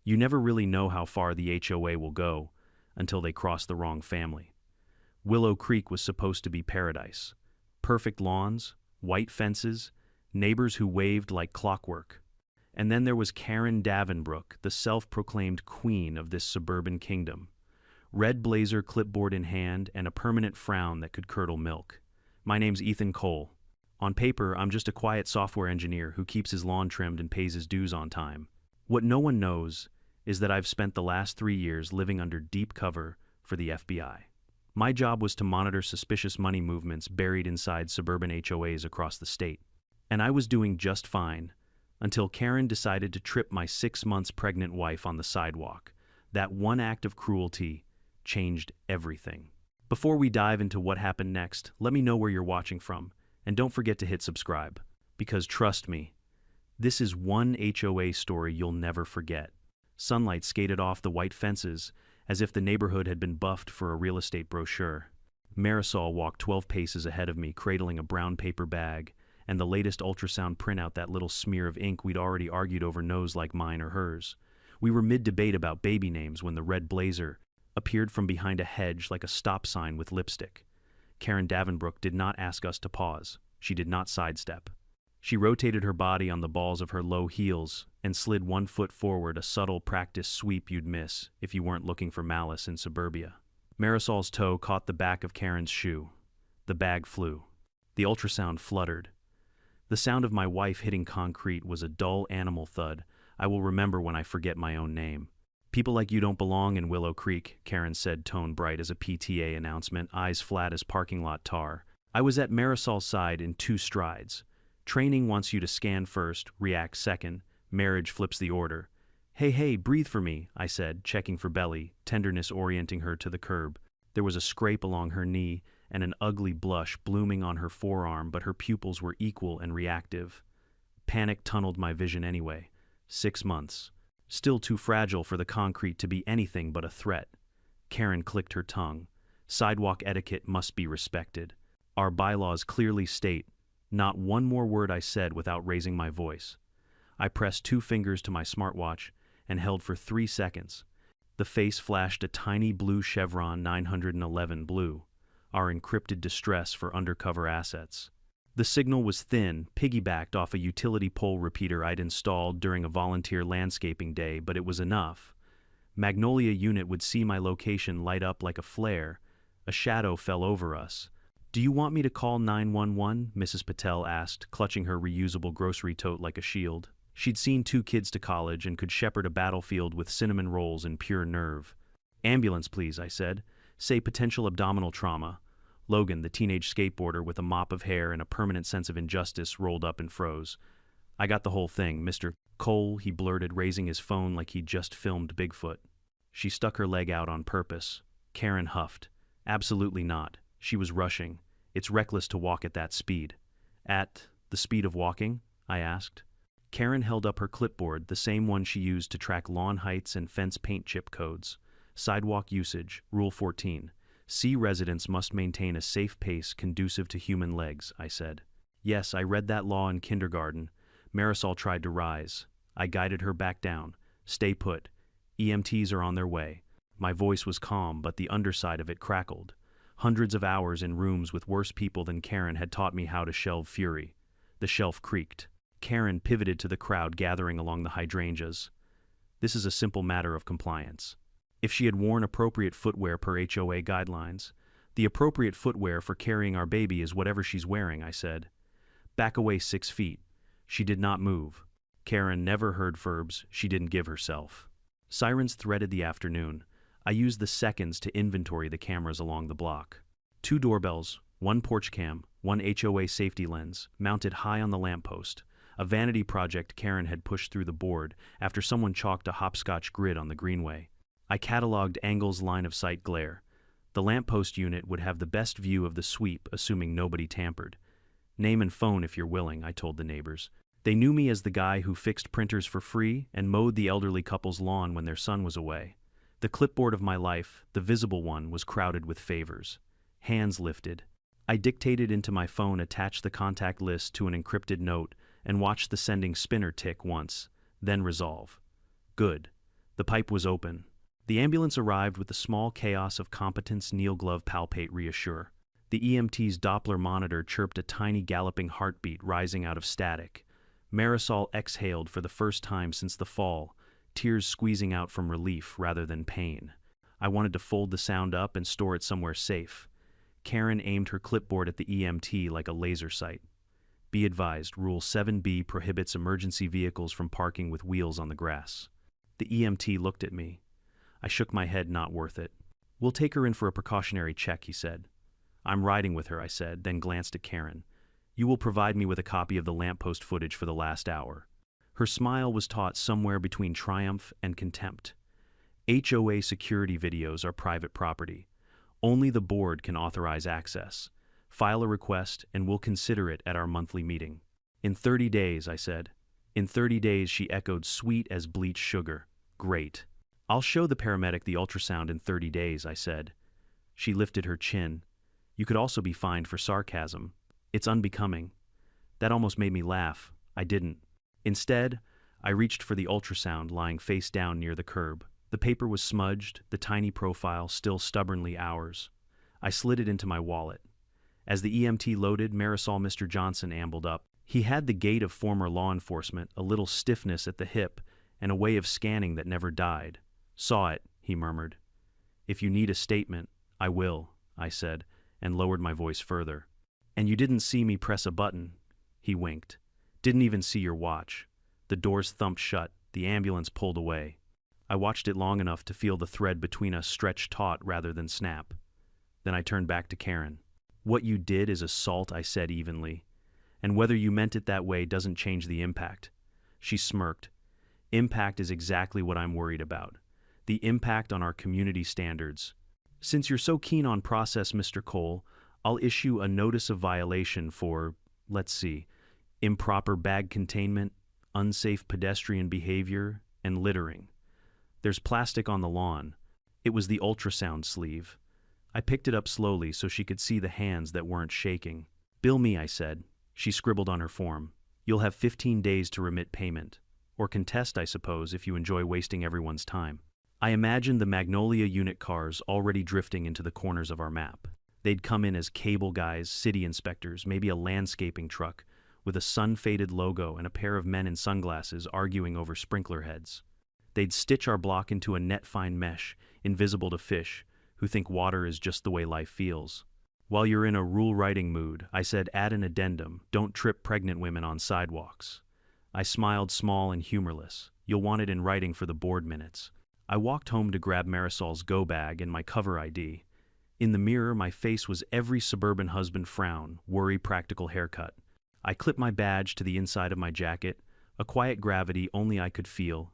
You never really know how far the HOA will go until they cross the wrong family. Willow Creek was supposed to be paradise. Perfect lawns, white fences, neighbors who waved like clockwork. And then there was Karen Davenbrook, the self-proclaimed queen of this suburban kingdom. Red blazer, clipboard in hand, and a permanent frown that could curdle milk. My name's Ethan Cole. On paper, I'm just a quiet software engineer who keeps his lawn trimmed and pays his dues on time. What no one knows is that I've spent the last 3 years living under deep cover for the FBI. My job was to monitor suspicious money movements buried inside suburban HOAs across the state. And I was doing just fine until Karen decided to trip my 6 months pregnant wife on the sidewalk. That one act of cruelty changed everything. Before we dive into what happened next, let me know where you're watching from, and don't forget to hit subscribe, because trust me, this is one HOA story you'll never forget. Sunlight skated off the white fences as if the neighborhood had been buffed for a real estate brochure. Marisol walked 12 paces ahead of me, cradling a brown paper bag, and the latest ultrasound printout, that little smear of ink we'd already argued over nose like mine or hers. We were mid-debate about baby names when the red blazer appeared from behind a hedge like a stop sign with lipstick. Karen Davenbrook did not ask us to pause. She did not sidestep. She rotated her body on the balls of her low heels and slid 1 foot forward, a subtle practice sweep you'd miss if you weren't looking for malice in suburbia. Marisol's toe caught the back of Karen's shoe. The bag flew. The ultrasound fluttered. The sound of my wife hitting concrete was a dull animal thud I will remember when I forget my own name. People like you don't belong in Willow Creek, Karen said, tone bright as a PTA announcement, eyes flat as parking lot tar. I was at Marisol's side in 2 strides. Training wants you to scan first, react second. Marriage flips the order. Hey, breathe for me, I said, checking for belly, tenderness orienting her to the curb. There was a scrape along her knee and an ugly blush blooming on her forearm, but her pupils were equal and reactive. Panic tunneled my vision anyway. 6 months. Still too fragile for the concrete to be anything but a threat. Karen clicked her tongue. Sidewalk etiquette must be respected. Our bylaws clearly state, not one more word I said without raising my voice. I pressed 2 fingers to my smartwatch and held for 3 seconds. The face flashed a tiny blue chevron 911 blue, our encrypted distress for undercover assets. The signal was thin, piggybacked off a utility pole repeater I'd installed during a volunteer landscaping day, but it was enough. Magnolia unit would see my location light up like a flare. A shadow fell over us. Do you want me to call 911? Mrs. Patel asked, clutching her reusable grocery tote like a shield. She'd seen 2 kids to college and could shepherd a battlefield with cinnamon rolls and pure nerve. Ambulance, please, I said. Say potential abdominal trauma. Logan, the teenage skateboarder with a mop of hair and a permanent sense of injustice, rolled up and froze. I got the whole thing, Mr. Cole, he blurted, raising his phone like he'd just filmed Bigfoot. She stuck her leg out on purpose. Karen huffed. Absolutely not. She was rushing. It's reckless to walk at that speed. At the speed of walking? I asked. Karen held up her clipboard, the same one she used to track lawn heights and fence paint chip codes. Sidewalk usage, Rule 14. C residents must maintain a safe pace conducive to human legs, I said. Yes, I read that law in kindergarten. Marisol tried to rise. I guided her back down. Stay put. EMTs are on their way. My voice was calm, but the underside of it crackled. Hundreds of hours in rooms with worse people than Karen had taught me how to shelve fury. The shelf creaked. Karen pivoted to the crowd gathering along the hydrangeas. This is a simple matter of compliance. If she had worn appropriate footwear per HOA guidelines, the appropriate footwear for carrying our baby is whatever she's wearing, I said. Back away 6 feet. She did not move. Karen never heard verbs she didn't give herself. Sirens threaded the afternoon. I used the seconds to inventory the cameras along the block. 2 doorbells, 1 porch cam, 1 HOA safety lens, mounted high on the lamppost. A vanity project Karen had pushed through the board after someone chalked a hopscotch grid on the greenway. I cataloged angles, line of sight glare. The lamppost unit would have the best view of the sweep, assuming nobody tampered. Name and phone if you're willing, I told the neighbors. They knew me as the guy who fixed printers for free and mowed the elderly couple's lawn when their son was away. The clipboard of my life, the visible one, was crowded with favors. Hands lifted. I dictated into my phone, attached the contact list to an encrypted note, and watched the sending spinner tick once, then resolve. Good. The pipe was open. The ambulance arrived with the small chaos of competence kneel glove palpate reassure. The EMT's Doppler monitor chirped a tiny galloping heartbeat rising out of static. Marisol exhaled for the first time since the fall, tears squeezing out from relief rather than pain. I wanted to fold the sound up and store it somewhere safe. Karen aimed her clipboard at the EMT like a laser sight. Be advised, Rule 7B prohibits emergency vehicles from parking with wheels on the grass. The EMT looked at me. I shook my head, not worth it. We'll take her in for a precautionary check, he said. I'm riding with her, I said, then glanced at Karen. You will provide me with a copy of the lamppost footage for the last hour. Her smile was taut somewhere between triumph and contempt. HOA security videos are private property. Only the board can authorize access. File a request and we'll consider it at our monthly meeting. In 30 days, I said. In 30 days, she echoed, sweet as bleached sugar. Great. I'll show the paramedic the ultrasound in 30 days, I said. She lifted her chin. You could also be fined for sarcasm. It's unbecoming. That almost made me laugh. I didn't. Instead, I reached for the ultrasound lying face down near the curb. The paper was smudged, the tiny profile still stubbornly ours. I slid it into my wallet. As the EMT loaded, Marisol Mr. Johnson ambled up. He had the gait of former law enforcement, a little stiffness at the hip, and a way of scanning that never died. Saw it, he murmured. If you need a statement, I will, I said, and lowered my voice further. And you didn't see me press a button, he winked. Didn't even see your watch. The doors thumped shut, the ambulance pulled away. I watched it long enough to feel the thread between us stretch taut rather than snap. Then I turned back to Karen. What you did is assault, I said evenly. And whether you meant it that way doesn't change the impact. She smirked. Impact is exactly what I'm worried about. The impact on our community standards. Since you're so keen on process, Mr. Cole, I'll issue a notice of violation for, let's see, improper bag containment, unsafe pedestrian behavior, and littering. There's plastic on the lawn. It was the ultrasound sleeve. I picked it up slowly so she could see the hands that weren't shaking. Bill me, I said. She scribbled on her form. You'll have 15 days to remit payment. Or contest, I suppose, if you enjoy wasting everyone's time. I imagined the Magnolia unit cars already drifting into the corners of our map. They'd come in as cable guys, city inspectors, maybe a landscaping truck, with a sun-faded logo and a pair of men in sunglasses arguing over sprinkler heads. They'd stitch our block into a net-fine mesh, invisible to fish, who think water is just the way life feels. While you're in a rule-writing mood, I said add an addendum, don't trip pregnant women on sidewalks. I smiled small and humorless. You'll want it in writing for the board minutes. I walked home to grab Marisol's go bag and my cover ID. In the mirror, my face was every suburban husband frown, worry practical haircut. I clipped my badge to the inside of my jacket, a quiet gravity only I could feel,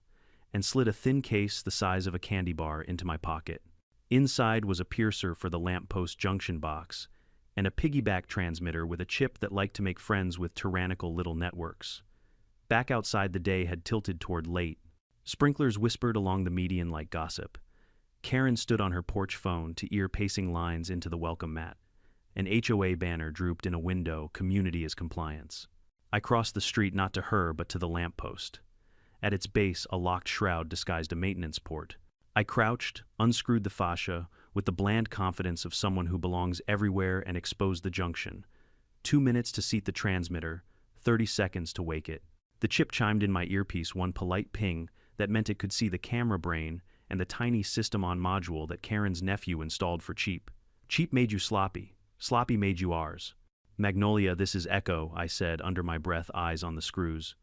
and slid a thin case the size of a candy bar into my pocket. Inside was a piercer for the lamppost junction box, and a piggyback transmitter with a chip that liked to make friends with tyrannical little networks. Back outside, the day had tilted toward late. Sprinklers whispered along the median like gossip. Karen stood on her porch phone to ear pacing lines into the welcome mat. An HOA banner drooped in a window, community is compliance. I crossed the street not to her but to the lamppost. At its base, a locked shroud disguised a maintenance port. I crouched, unscrewed the fascia, with the bland confidence of someone who belongs everywhere, and exposed the junction. 2 minutes to seat the transmitter, 30 seconds to wake it. The chip chimed in my earpiece one polite ping that meant it could see the camera brain and the tiny system-on-module that Karen's nephew installed for cheap. Cheap made you sloppy. Sloppy made you ours. Magnolia, this is Echo, I said under my breath, eyes on the screws.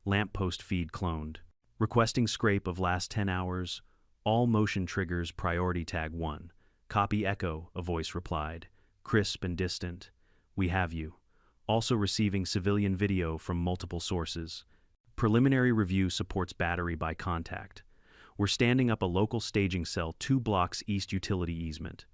Lamppost feed cloned. Requesting scrape of last 10 hours. All motion triggers priority tag 1. Copy Echo, a voice replied. Crisp and distant. We have you. Also receiving civilian video from multiple sources. Preliminary review supports battery by contact. We're standing up a local staging cell 2 blocks east utility easement.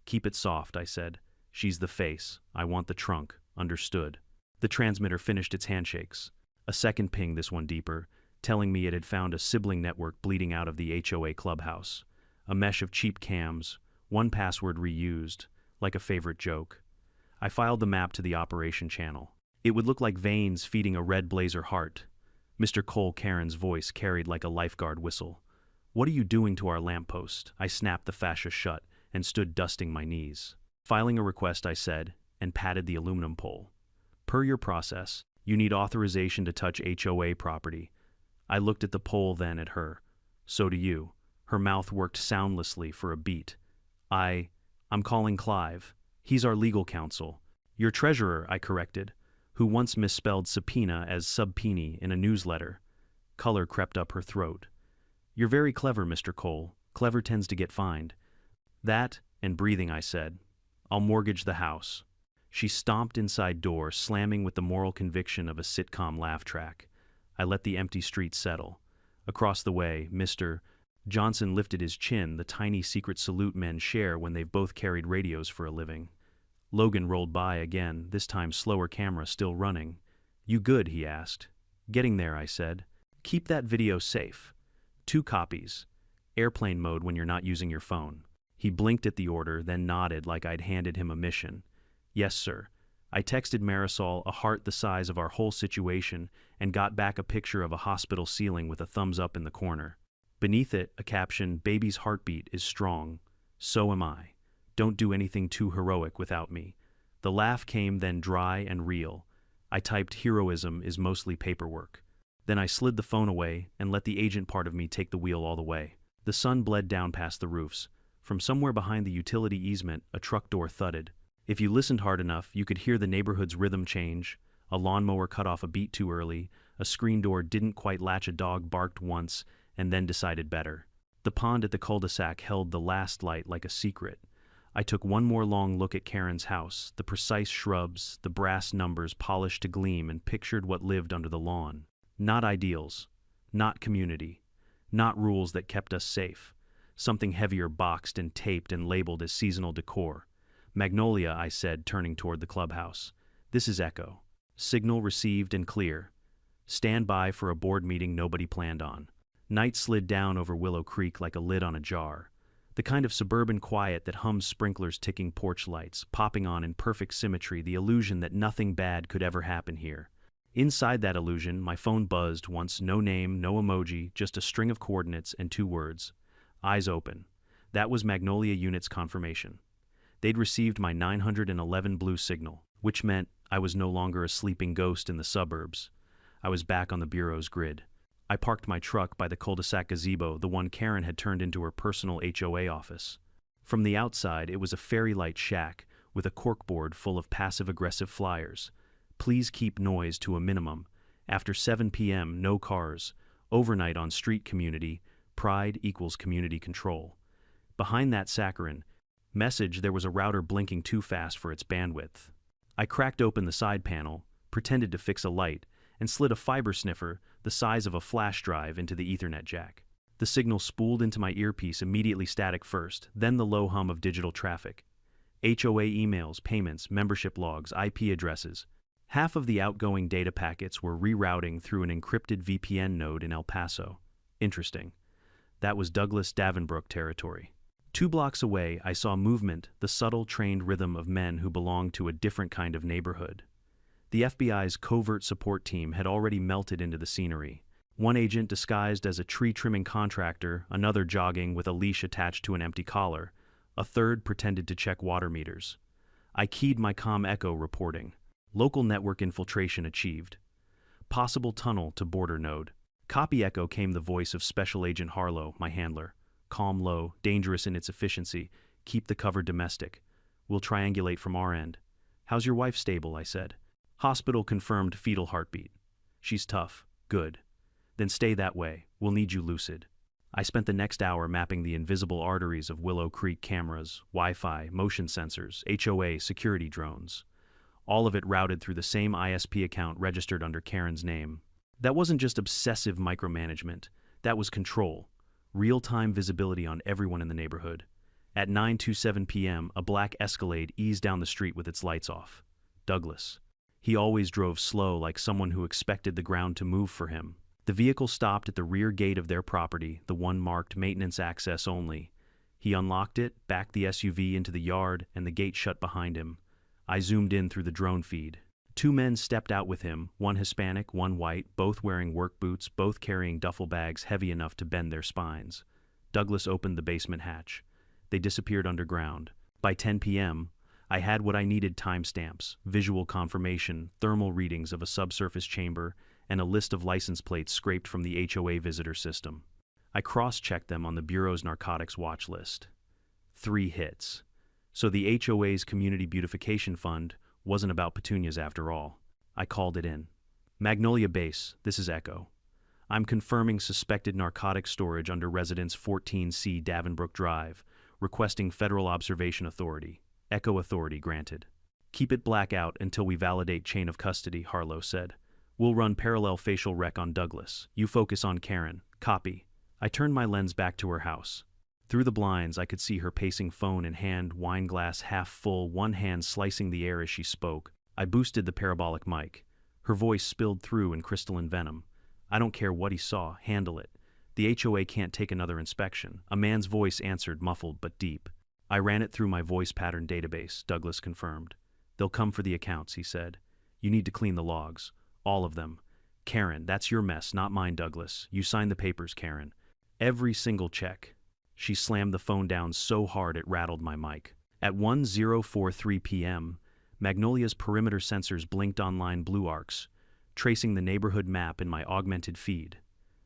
Keep it soft, I said. She's the face. I want the trunk. Understood. The transmitter finished its handshakes. A second ping, this one deeper, telling me it had found a sibling network bleeding out of the HOA clubhouse. A mesh of cheap cams, one password reused, like a favorite joke. I filed the map to the operation channel. It would look like veins feeding a red blazer heart. Mr. Cole, Karen's voice carried like a lifeguard whistle. "What are you doing to our lamppost?" I snapped the fascia shut and stood dusting my knees. "Filing a request," I said, and patted the aluminum pole. "Per your process, you need authorization to touch HOA property." I looked at the pole, then at her. "So do you." Her mouth worked soundlessly for a beat. I'm calling Clive. He's our legal counsel." "Your treasurer," I corrected, "who once misspelled subpoena as subpoena in a newsletter." Color crept up her throat. "You're very clever, Mr. Cole. Clever tends to get fined." "That, and breathing," I said. "I'll mortgage the house." She stomped inside door, slamming with the moral conviction of a sitcom laugh track. I let the empty street settle. Across the way, Mr. Johnson lifted his chin, the tiny secret salute men share when they've both carried radios for a living. Logan rolled by again, this time slower camera still running. "You good?" he asked. "Getting there," I said. "Keep that video safe. 2 copies. Airplane mode when you're not using your phone." He blinked at the order, then nodded like I'd handed him a mission. "Yes, sir." I texted Marisol a heart the size of our whole situation and got back a picture of a hospital ceiling with a thumbs up in the corner. Beneath it, a caption, "Baby's heartbeat is strong. So am I. Don't do anything too heroic without me." The laugh came, then dry and real. I typed, "Heroism is mostly paperwork." Then I slid the phone away and let the agent part of me take the wheel all the way. The sun bled down past the roofs. From somewhere behind the utility easement, a truck door thudded. If you listened hard enough, you could hear the neighborhood's rhythm change. A lawnmower cut off a beat too early, a screen door didn't quite latch, a dog barked once, and then decided better. The pond at the cul-de-sac held the last light like a secret. I took one more long look at Karen's house, the precise shrubs, the brass numbers polished to gleam, and pictured what lived under the lawn. Not ideals, not community, not rules that kept us safe. Something heavier boxed and taped and labeled as seasonal decor. "Magnolia," I said, turning toward the clubhouse. "This is Echo. Signal received and clear. Stand by for a board meeting nobody planned on." Night slid down over Willow Creek like a lid on a jar. The kind of suburban quiet that hums sprinklers ticking porch lights, popping on in perfect symmetry, the illusion that nothing bad could ever happen here. Inside that illusion, my phone buzzed once, no name, no emoji, just a string of coordinates and 2 words. "Eyes open." That was Magnolia Unit's confirmation. They'd received my 911 blue signal, which meant I was no longer a sleeping ghost in the suburbs. I was back on the Bureau's grid. I parked my truck by the cul-de-sac gazebo, the one Karen had turned into her personal HOA office. From the outside, it was a fairy-light shack with a corkboard full of passive-aggressive flyers. "Please keep noise to a minimum. After 7 p.m., no cars. Overnight on street community. Pride equals community control." Behind that saccharine message, there was a router blinking too fast for its bandwidth. I cracked open the side panel, pretended to fix a light, and slid a fiber sniffer the size of a flash drive into the Ethernet jack. The signal spooled into my earpiece, immediately static first, then the low hum of digital traffic. HOA emails, payments, membership logs, IP addresses. Half of the outgoing data packets were rerouting through an encrypted VPN node in El Paso. Interesting. That was Douglas Davenbrook territory. 2 blocks away, I saw movement, the subtle, trained rhythm of men who belonged to a different kind of neighborhood. The FBI's covert support team had already melted into the scenery. One agent disguised as a tree-trimming contractor, another jogging with a leash attached to an empty collar, a third pretended to check water meters. I keyed my comm echo reporting. Local network infiltration achieved. Possible tunnel to border node. Copy echo came the voice of Special Agent Harlow, my handler. Calm low, dangerous in its efficiency. Keep the cover domestic. We'll triangulate from our end. "How's your wife?" "Stable," I said. "Hospital confirmed fetal heartbeat." "She's tough." "Good. Then stay that way. We'll need you lucid." I spent the next hour mapping the invisible arteries of Willow Creek: cameras, Wi-Fi, motion sensors, HOA, security drones. All of it routed through the same ISP account registered under Karen's name. That wasn't just obsessive micromanagement. That was control. Real-time visibility on everyone in the neighborhood. At 9:27 p.m., a black Escalade eased down the street with its lights off. Douglas. He always drove slow, like someone who expected the ground to move for him. The vehicle stopped at the rear gate of their property, the one marked maintenance access only. He unlocked it, backed the SUV into the yard, and the gate shut behind him. I zoomed in through the drone feed. 2 men stepped out with him, one Hispanic, one white, both wearing work boots, both carrying duffel bags heavy enough to bend their spines. Douglas opened the basement hatch. They disappeared underground. By 10 p.m., I had what I needed: timestamps, visual confirmation, thermal readings of a subsurface chamber, and a list of license plates scraped from the HOA visitor system. I cross-checked them on the Bureau's narcotics watch list. 3 hits. So the HOA's Community Beautification Fund wasn't about petunias after all. I called it in. Magnolia Base, this is Echo. I'm confirming suspected narcotics storage under Residence 14C Davenbrook Drive, requesting Federal Observation Authority. Echo authority granted. Keep it blackout until we validate chain of custody, Harlow said. We'll run parallel facial rec on Douglas. You focus on Karen. Copy. I turned my lens back to her house. Through the blinds, I could see her pacing, phone in hand, wine glass half full, one hand slicing the air as she spoke. I boosted the parabolic mic. Her voice spilled through in crystalline venom. I don't care what he saw, handle it. The HOA can't take another inspection. A man's voice answered, muffled but deep. I ran it through my voice pattern database, Douglas confirmed. They'll come for the accounts, he said. You need to clean the logs. All of them. Karen, that's your mess, not mine, Douglas. You signed the papers, Karen. Every single check. She slammed the phone down so hard it rattled my mic. At 10:43 p.m., Magnolia's perimeter sensors blinked online blue arcs, tracing the neighborhood map in my augmented feed.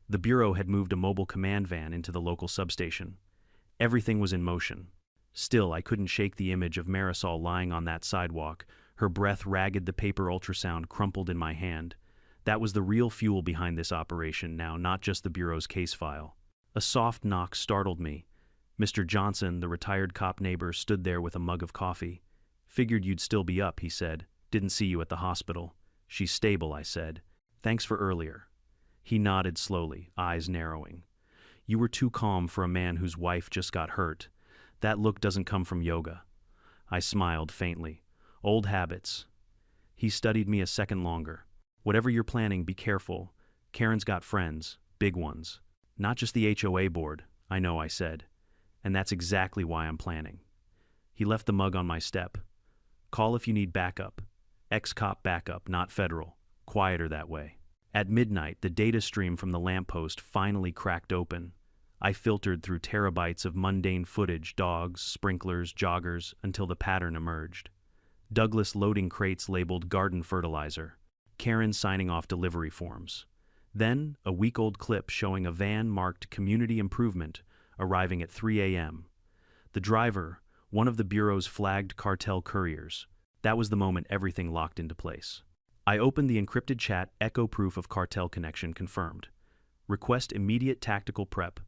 The Bureau had moved a mobile command van into the local substation. Everything was in motion. Still, I couldn't shake the image of Marisol lying on that sidewalk, her breath ragged, the paper ultrasound crumpled in my hand. That was the real fuel behind this operation now, not just the Bureau's case file. A soft knock startled me. Mr. Johnson, the retired cop neighbor, stood there with a mug of coffee. Figured you'd still be up, he said. Didn't see you at the hospital. She's stable, I said. Thanks for earlier. He nodded slowly, eyes narrowing. You were too calm for a man whose wife just got hurt. That look doesn't come from yoga. I smiled faintly. Old habits. He studied me a second longer. Whatever you're planning, be careful. Karen's got friends, big ones. Not just the HOA board, I know, I said. And that's exactly why I'm planning. He left the mug on my step. Call if you need backup. Ex-cop backup, not federal. Quieter that way. At midnight, the data stream from the lamppost finally cracked open. I filtered through terabytes of mundane footage, dogs, sprinklers, joggers, until the pattern emerged. Douglas loading crates labeled garden fertilizer. Karen signing off delivery forms. Then, a week-old clip showing a van marked Community Improvement arriving at 3 a.m. The driver, one of the Bureau's flagged cartel couriers. That was the moment everything locked into place. I opened the encrypted chat. Echo proof of cartel connection confirmed. Request immediate tactical prep.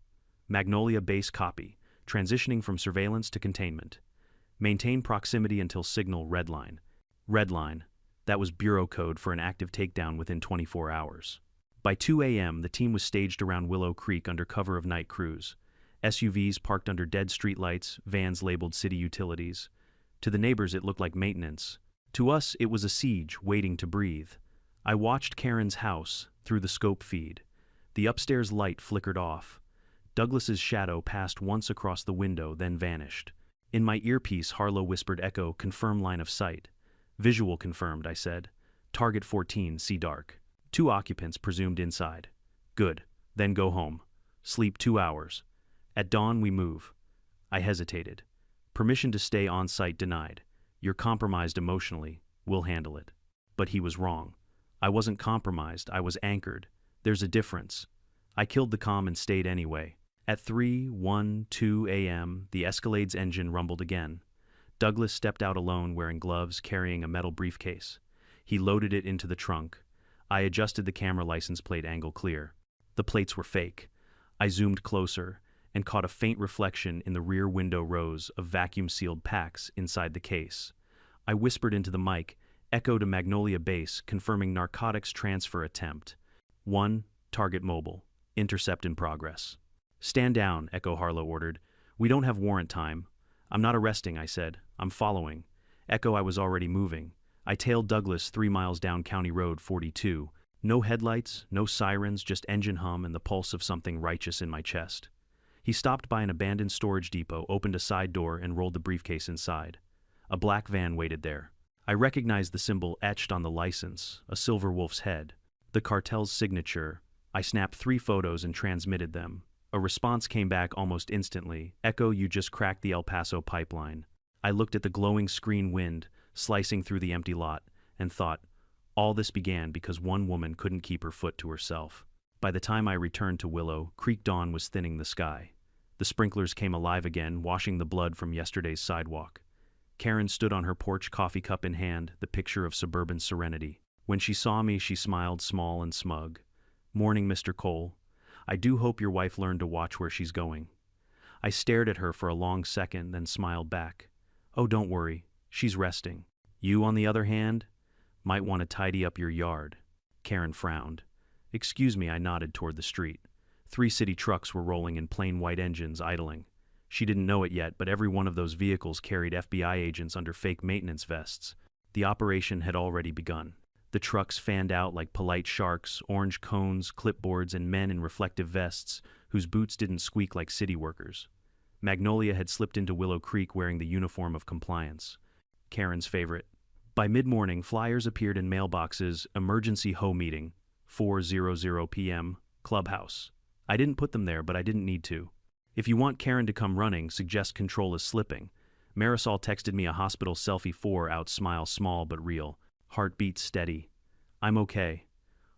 Magnolia base copy. Transitioning from surveillance to containment. Maintain proximity until signal redline. Redline. That was Bureau code for an active takedown within 24 hours. By 2 a.m., the team was staged around Willow Creek under cover of night crews. SUVs parked under dead streetlights, vans labeled city utilities. To the neighbors, it looked like maintenance. To us, it was a siege waiting to breathe. I watched Karen's house through the scope feed. The upstairs light flickered off. Douglas's shadow passed once across the window, then vanished. In my earpiece, Harlow whispered, Echo, confirm line of sight. Visual confirmed, I said. Target 14, see dark. 2 occupants presumed inside. Good. Then go home. Sleep 2 hours. At dawn, we move. I hesitated. Permission to stay on site denied. You're compromised emotionally. We'll handle it. But he was wrong. I wasn't compromised. I was anchored. There's a difference. I killed the comm and stayed anyway. At 3:12 a.m., the Escalade's engine rumbled again. Douglas stepped out alone, wearing gloves, carrying a metal briefcase. He loaded it into the trunk. I adjusted the camera license plate angle clear. The plates were fake. I zoomed closer and caught a faint reflection in the rear window rows of vacuum-sealed packs inside the case. I whispered into the mic, Echo to Magnolia Base, confirming narcotics transfer attempt. 1, target mobile. Intercept in progress. Stand down, Echo, Harlow ordered. We don't have warrant time. I'm not arresting, I said. I'm following. Echo, I was already moving. I tailed Douglas 3 miles down County Road 42. No headlights, no sirens, just engine hum and the pulse of something righteous in my chest. He stopped by an abandoned storage depot, opened a side door, and rolled the briefcase inside. A black van waited there. I recognized the symbol etched on the license, a silver wolf's head. The cartel's signature. I snapped 3 photos and transmitted them. A response came back almost instantly. Echo, you just cracked the El Paso pipeline. I looked at the glowing screen wind slicing through the empty lot and thought, all this began because one woman couldn't keep her foot to herself. By the time I returned to Willow, Creek dawn was thinning the sky. The sprinklers came alive again, washing the blood from yesterday's sidewalk. Karen stood on her porch, coffee cup in hand, the picture of suburban serenity. When she saw me, she smiled small and smug. Morning, Mr. Cole. I do hope your wife learned to watch where she's going. I stared at her for a long second, then smiled back. Oh, don't worry. She's resting. You, on the other hand, might want to tidy up your yard. Karen frowned. Excuse me, I nodded toward the street. 3 city trucks were rolling in plain white engines, idling. She didn't know it yet, but every one of those vehicles carried FBI agents under fake maintenance vests. The operation had already begun. The trucks fanned out like polite sharks, orange cones, clipboards, and men in reflective vests whose boots didn't squeak like city workers. Magnolia had slipped into Willow Creek wearing the uniform of compliance. Karen's favorite. By mid-morning, flyers appeared in mailboxes. Emergency HOA meeting, 4:00 p.m., clubhouse. I didn't put them there, but I didn't need to. If you want Karen to come running, suggest control is slipping. Marisol texted me a hospital selfie 4 out, smile small but real. Heartbeat steady. I'm okay.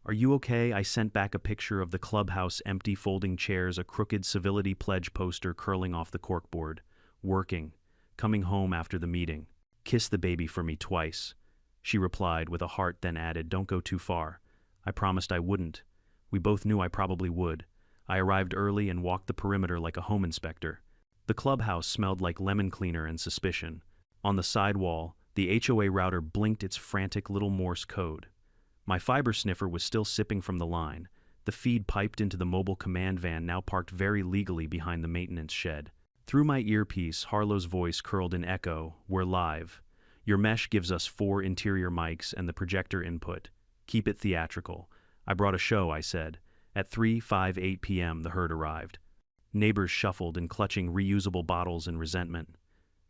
Are you okay? I sent back a picture of the clubhouse, empty folding chairs, a crooked civility pledge poster curling off the corkboard. Working. Coming home after the meeting. Kiss the baby for me twice. She replied with a heart, then added, don't go too far. I promised I wouldn't. We both knew I probably would. I arrived early and walked the perimeter like a home inspector. The clubhouse smelled like lemon cleaner and suspicion. On the side wall, the HOA router blinked its frantic little Morse code. My fiber sniffer was still sipping from the line. The feed piped into the mobile command van now parked very legally behind the maintenance shed. Through my earpiece, Harlow's voice curled in echo. We're live. Your mesh gives us 4 interior mics and the projector input. Keep it theatrical. I brought a show, I said. At 3:58 p.m. the herd arrived. Neighbors shuffled and clutching reusable bottles in resentment.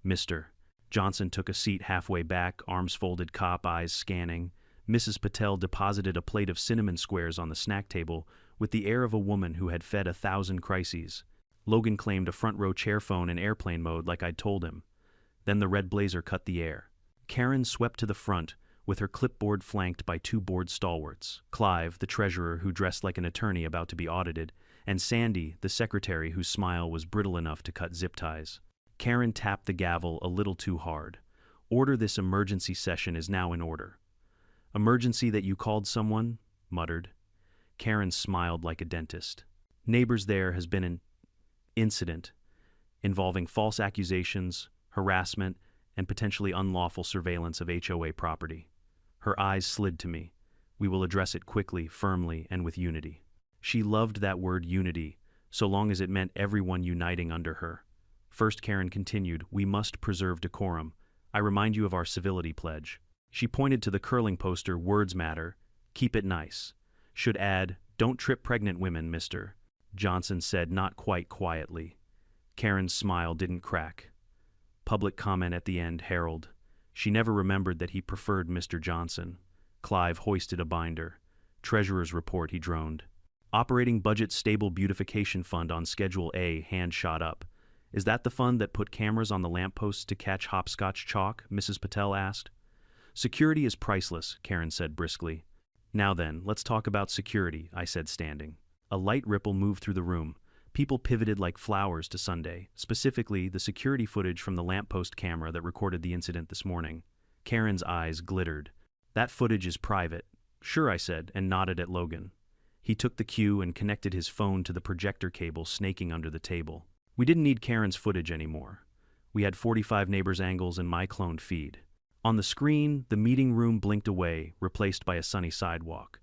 Mr. Johnson took a seat halfway back, arms folded, cop eyes scanning. Mrs. Patel deposited a plate of cinnamon squares on the snack table with the air of a woman who had fed 1,000 crises. Logan claimed a front-row chair phone in airplane mode like I'd told him. Then the red blazer cut the air. Karen swept to the front, with her clipboard flanked by 2 board stalwarts. Clive, the treasurer who dressed like an attorney about to be audited, and Sandy, the secretary whose smile was brittle enough to cut zip ties. Karen tapped the gavel a little too hard. Order, this emergency session is now in order. Emergency that you called someone? Muttered. Karen smiled like a dentist. Neighbors, there has been an incident involving false accusations, harassment, and potentially unlawful surveillance of HOA property. Her eyes slid to me. We will address it quickly, firmly, and with unity. She loved that word unity, so long as it meant everyone uniting under her. First, Karen continued, we must preserve decorum. I remind you of our civility pledge. She pointed to the curling poster, words matter, keep it nice. Should add, don't trip pregnant women, Mr. Johnson said, not quite quietly. Karen's smile didn't crack. Public comment at the end, Harold. She never remembered that he preferred Mr. Johnson. Clive hoisted a binder. Treasurer's report, he droned. Operating budget stable beautification fund on Schedule A, hand shot up. Is that the fund that put cameras on the lampposts to catch hopscotch chalk? Mrs. Patel asked. Security is priceless, Karen said briskly. Now then, let's talk about security, I said, standing. A light ripple moved through the room. People pivoted like flowers to Sunday, specifically the security footage from the lamppost camera that recorded the incident this morning. Karen's eyes glittered. That footage is private. Sure, I said, and nodded at Logan. He took the cue and connected his phone to the projector cable snaking under the table. We didn't need Karen's footage anymore. We had 45 neighbors' angles and my cloned feed. On the screen, the meeting room blinked away, replaced by a sunny sidewalk.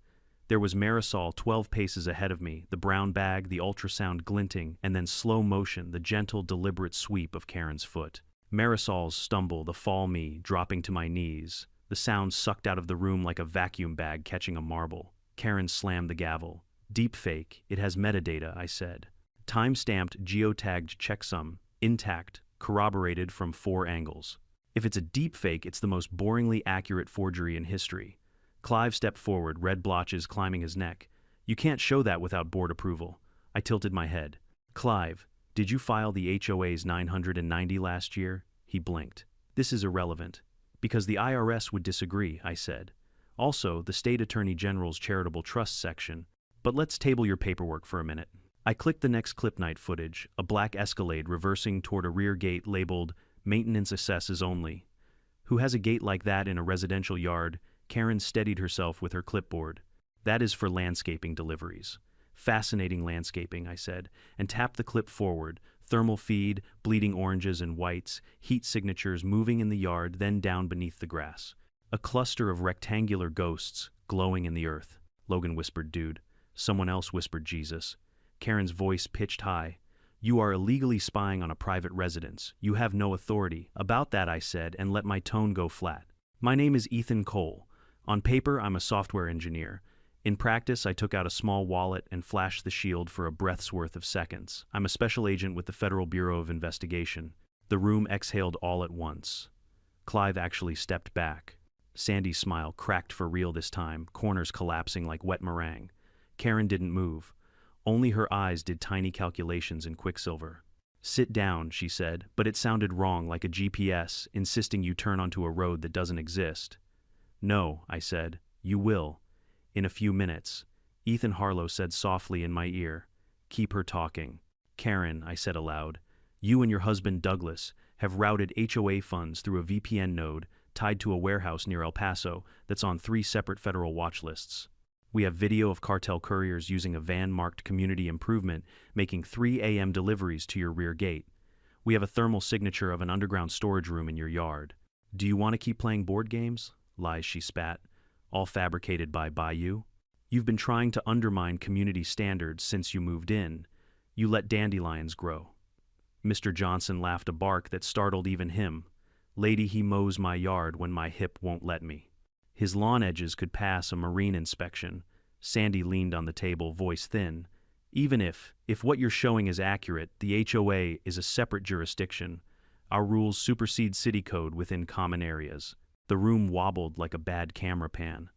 There was Marisol 12 paces ahead of me, the brown bag, the ultrasound glinting, and then slow motion, the gentle, deliberate sweep of Karen's foot. Marisol's stumble, the fall me, dropping to my knees. The sound sucked out of the room like a vacuum bag catching a marble. Karen slammed the gavel. Deepfake, it has metadata, I said. Time-stamped, geotagged checksum, intact, corroborated from 4 angles. If it's a deepfake, it's the most boringly accurate forgery in history. Clive stepped forward, red blotches climbing his neck. You can't show that without board approval. I tilted my head. Clive, did you file the HOA's 990 last year? He blinked. This is irrelevant. Because the IRS would disagree, I said. Also, the State Attorney General's Charitable Trust section. But let's table your paperwork for a minute. I clicked the next clip night footage, a black Escalade reversing toward a rear gate labeled Maintenance Assesses Only. Who has a gate like that in a residential yard? Karen steadied herself with her clipboard. That is for landscaping deliveries. Fascinating landscaping, I said, and tapped the clip forward. Thermal feed, bleeding oranges and whites, heat signatures moving in the yard, then down beneath the grass. A cluster of rectangular ghosts glowing in the earth. Logan whispered, "Dude." Someone else whispered, "Jesus." Karen's voice pitched high. "You are illegally spying on a private residence. You have no authority." "About that," I said, and let my tone go flat. "My name is Ethan Cole. On paper, I'm a software engineer. In practice, I took out a small wallet and flashed the shield for a breath's worth of seconds. I'm a special agent with the Federal Bureau of Investigation." The room exhaled all at once. Clive actually stepped back. Sandy's smile cracked for real this time, corners collapsing like wet meringue. Karen didn't move. Only her eyes did tiny calculations in quicksilver. "Sit down," she said, but it sounded wrong, like a GPS, insisting you turn onto a road that doesn't exist. "No," I said. "You will. In a few minutes." Ethan Harlow said softly in my ear, "Keep her talking." "Karen," I said aloud, "you and your husband Douglas have routed HOA funds through a VPN node tied to a warehouse near El Paso that's on 3 separate federal watch lists. We have video of cartel couriers using a van marked Community Improvement making 3 a.m. deliveries to your rear gate. We have a thermal signature of an underground storage room in your yard. Do you want to keep playing board games?" Lies, she spat. "All fabricated by Bayou? You've been trying to undermine community standards since you moved in. You let dandelions grow." Mr. Johnson laughed a bark that startled even him. "Lady, he mows my yard when my hip won't let me. His lawn edges could pass a marine inspection." Sandy leaned on the table, voice thin. "Even if what you're showing is accurate, the HOA is a separate jurisdiction. Our rules supersede city code within common areas." The room wobbled like a bad camera pan.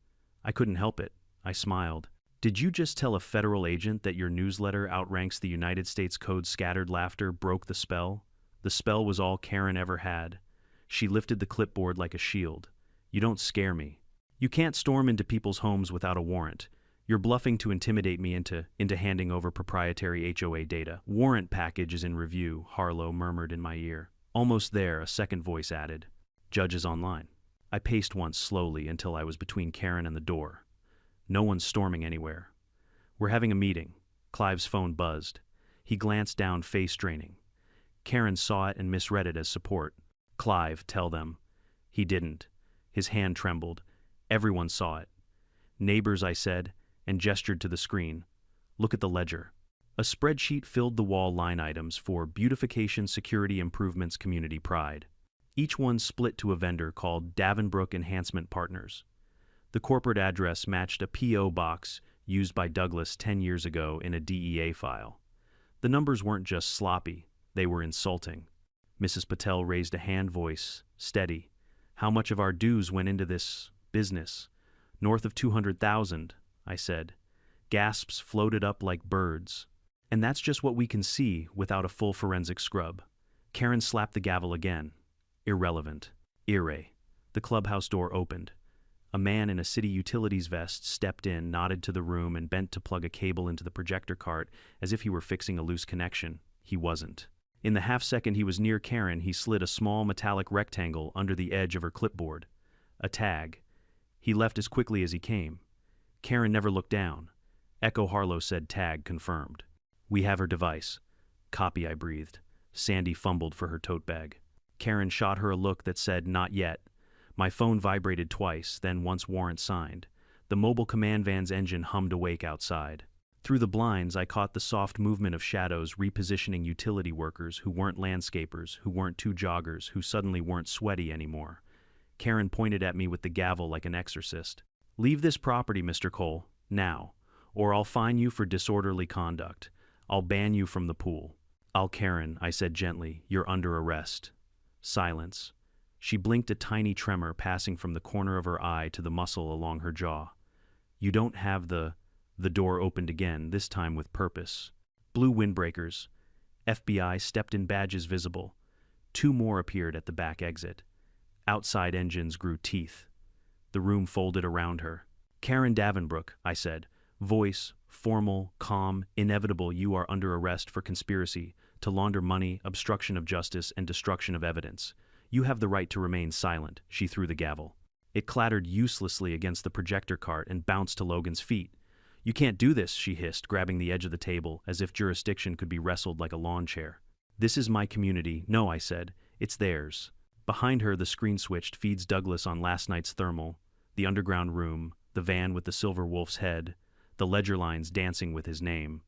I couldn't help it. I smiled. "Did you just tell a federal agent that your newsletter outranks the United States Code?" Scattered laughter broke the spell. The spell was all Karen ever had. She lifted the clipboard like a shield. "You don't scare me. You can't storm into people's homes without a warrant. You're bluffing to intimidate me into handing over proprietary HOA data." "Warrant package is in review," Harlow murmured in my ear. "Almost there," a second voice added. "Judge is online." I paced once slowly until I was between Karen and the door. No one's storming anywhere. "We're having a meeting." Clive's phone buzzed. He glanced down, face draining. Karen saw it and misread it as support. "Clive, tell them." He didn't. His hand trembled. Everyone saw it. "Neighbors," I said, and gestured to the screen. "Look at the ledger." A spreadsheet filled the wall line items for Beautification, Security Improvements, Community Pride. Each one split to a vendor called Davenbrook Enhancement Partners. The corporate address matched a P.O. box used by Douglas 10 years ago in a DEA file. The numbers weren't just sloppy, they were insulting. Mrs. Patel raised a hand, voice steady. "How much of our dues went into this business?" "North of 200,000, I said. Gasps floated up like birds. "And that's just what we can see without a full forensic scrub." Karen slapped the gavel again. "Irrelevant." "Irre." The clubhouse door opened. A man in a city utilities vest stepped in, nodded to the room, and bent to plug a cable into the projector cart as if he were fixing a loose connection. He wasn't. In the half-second he was near Karen, he slid a small metallic rectangle under the edge of her clipboard. A tag. He left as quickly as he came. Karen never looked down. Echo Harlow said, "Tag confirmed." "We have her device." "Copy," I breathed. Sandy fumbled for her tote bag. Karen shot her a look that said, "Not yet." My phone vibrated twice, then once warrant signed. The mobile command van's engine hummed awake outside. Through the blinds, I caught the soft movement of shadows repositioning utility workers who weren't landscapers, who weren't two joggers, who suddenly weren't sweaty anymore. Karen pointed at me with the gavel like an exorcist. "Leave this property, Mr. Cole, now, or I'll fine you for disorderly conduct. I'll ban you from the pool." Karen," I said gently, "you're under arrest." Silence. She blinked, a tiny tremor passing from the corner of her eye to the muscle along her jaw. "You don't have the..." The door opened again, this time with purpose. Blue windbreakers. FBI stepped in, badges visible. 2 more appeared at the back exit. Outside engines grew teeth. The room folded around her. "Karen Davenbrook," I said, voice formal, calm, inevitable. "You are under arrest for conspiracy to launder money, obstruction of justice, and destruction of evidence. You have the right to remain silent." She threw the gavel. It clattered uselessly against the projector cart and bounced to Logan's feet. "You can't do this," she hissed, grabbing the edge of the table, as if jurisdiction could be wrestled like a lawn chair. "This is my community." "No," I said, "it's theirs." Behind her, the screen switched, feeds Douglas on last night's thermal, the underground room, the van with the silver wolf's head, the ledger lines dancing with his name.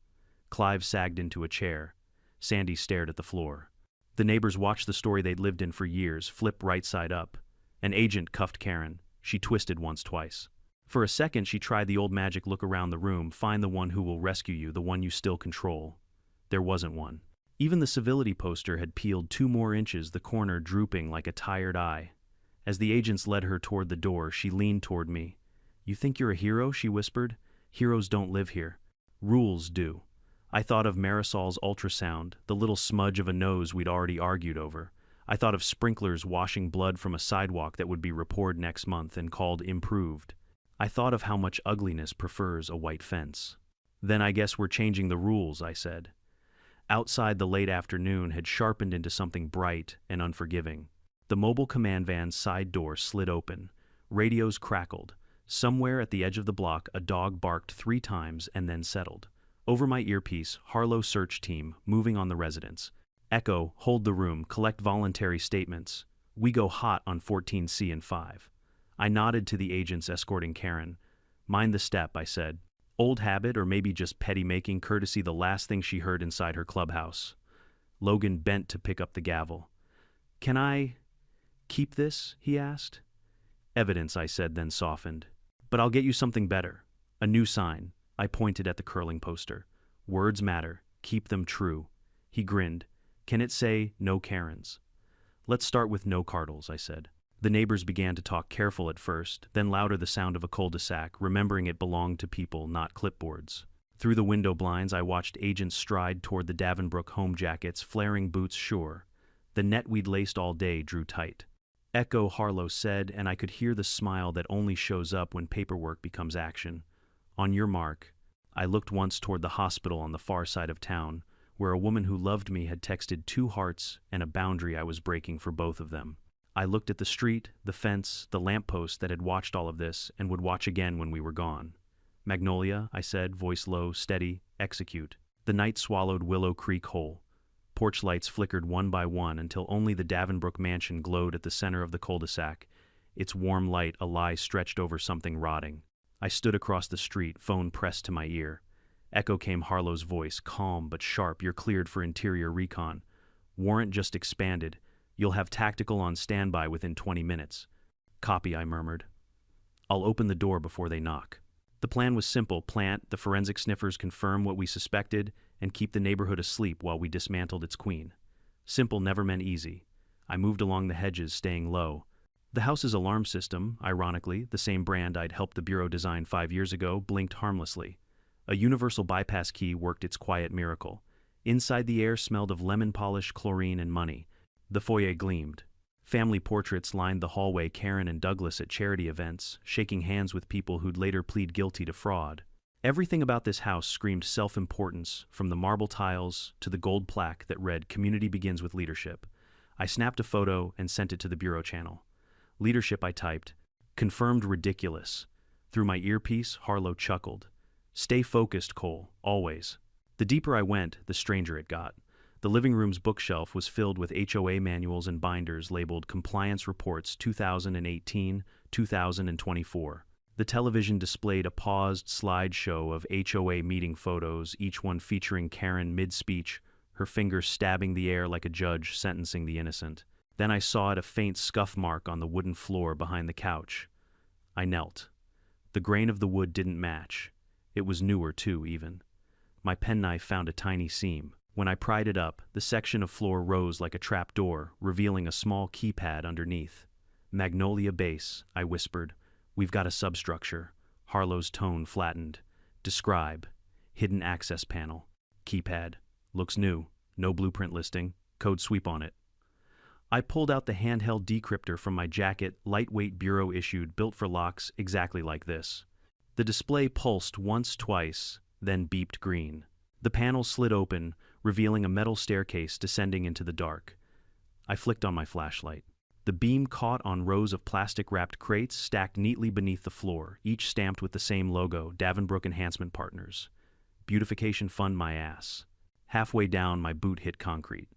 Clive sagged into a chair. Sandy stared at the floor. The neighbors watched the story they'd lived in for years flip right side up. An agent cuffed Karen. She twisted once, twice. For a second, she tried the old magic look around the room, find the one who will rescue you, the one you still control. There wasn't one. Even the civility poster had peeled 2 more inches, the corner drooping like a tired eye. As the agents led her toward the door, she leaned toward me. "You think you're a hero?" she whispered. "Heroes don't live here. Rules do." I thought of Marisol's ultrasound, the little smudge of a nose we'd already argued over. I thought of sprinklers washing blood from a sidewalk that would be reported next month and called improved. I thought of how much ugliness prefers a white fence. "Then I guess we're changing the rules," I said. Outside, the late afternoon had sharpened into something bright and unforgiving. The mobile command van's side door slid open. Radios crackled. Somewhere at the edge of the block, a dog barked 3 times and then settled. Over my earpiece, Harlow search team, moving on the residence. Echo, hold the room, collect voluntary statements. We go hot on 14C and 5. I nodded to the agents escorting Karen. "Mind the step," I said. Old habit, or maybe just petty making courtesy, the last thing she heard inside her clubhouse. Logan bent to pick up the gavel. "Can I keep this?" he asked. "Evidence," I said, then softened. "But I'll get you something better. A new sign." I pointed at the curling poster. "Words matter. Keep them true." He grinned. "Can it say, 'No Karens'?" "Let's start with no Cardles," I said. The neighbors began to talk, careful at first, then louder, the sound of a cul-de-sac, remembering it belonged to people, not clipboards. Through the window blinds, I watched agents stride toward the Davenbrook home jackets, flaring boots sure. The net we'd laced all day drew tight. "Echo," Harlow said, and I could hear the smile that only shows up when paperwork becomes action. "On your mark." I looked once toward the hospital on the far side of town, where a woman who loved me had texted 2 hearts and a boundary I was breaking for both of them. I looked at the street, the fence, the lamppost that had watched all of this and would watch again when we were gone. "Magnolia," I said, voice low, steady, "execute." The night swallowed Willow Creek whole. Porch lights flickered one by one until only the Davenbrook mansion glowed at the center of the cul-de-sac, its warm light a lie stretched over something rotting. I stood across the street, phone pressed to my ear. Echo came Harlow's voice, calm but sharp. "You're cleared for interior recon. Warrant just expanded. You'll have tactical on standby within 20 minutes. "Copy," I murmured. "I'll open the door before they knock." The plan was simple: plant, the forensic sniffers confirm what we suspected, and keep the neighborhood asleep while we dismantled its queen. Simple never meant easy. I moved along the hedges, staying low. The house's alarm system, ironically, the same brand I'd helped the Bureau design 5 years ago, blinked harmlessly. A universal bypass key worked its quiet miracle. Inside, the air smelled of lemon polish, chlorine, and money. The foyer gleamed. Family portraits lined the hallway, Karen and Douglas at charity events, shaking hands with people who'd later plead guilty to fraud. Everything about this house screamed self-importance, from the marble tiles to the gold plaque that read, "Community begins with leadership." I snapped a photo and sent it to the Bureau channel. "Leadership," I typed. "Confirmed ridiculous." Through my earpiece, Harlow chuckled. "Stay focused, Cole, always." The deeper I went, the stranger it got. The living room's bookshelf was filled with HOA manuals and binders labeled Compliance Reports 2018, 2024. The television displayed a paused slideshow of HOA meeting photos, each one featuring Karen mid-speech, her fingers stabbing the air like a judge sentencing the innocent. Then I saw a faint scuff mark on the wooden floor behind the couch. I knelt. The grain of the wood didn't match. It was newer, too, even. My penknife found a tiny seam. When I pried it up, the section of floor rose like a trap door, revealing a small keypad underneath. "Magnolia Base," I whispered. "We've got a substructure." Harlow's tone flattened. "Describe." "Hidden access panel." "Keypad." "Looks new." No blueprint listing. Code sweep on it. I pulled out the handheld decryptor from my jacket, lightweight bureau-issued, built for locks exactly like this. The display pulsed once, twice, then beeped green. The panel slid open, revealing a metal staircase descending into the dark. I flicked on my flashlight. The beam caught on rows of plastic-wrapped crates stacked neatly beneath the floor, each stamped with the same logo, Davenbrook Enhancement Partners. Beautification fund my ass. Halfway down, my boot hit concrete.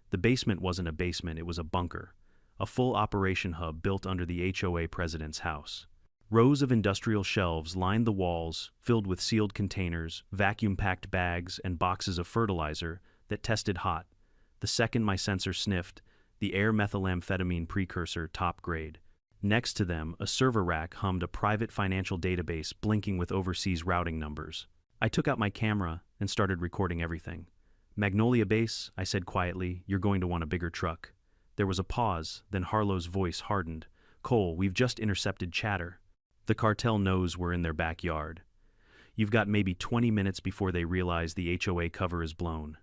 The basement wasn't a basement, it was a bunker. A full operation hub built under the HOA president's house. Rows of industrial shelves lined the walls, filled with sealed containers, vacuum-packed bags, and boxes of fertilizer that tested hot. The second my sensor sniffed, the air methylamphetamine precursor, top grade. Next to them, a server rack hummed a private financial database blinking with overseas routing numbers. I took out my camera and started recording everything. "Magnolia Base," I said quietly, "you're going to want a bigger truck." There was a pause, then Harlow's voice hardened. "Cole, we've just intercepted chatter. The cartel knows we're in their backyard. You've got maybe 20 minutes before they realize the HOA cover is blown.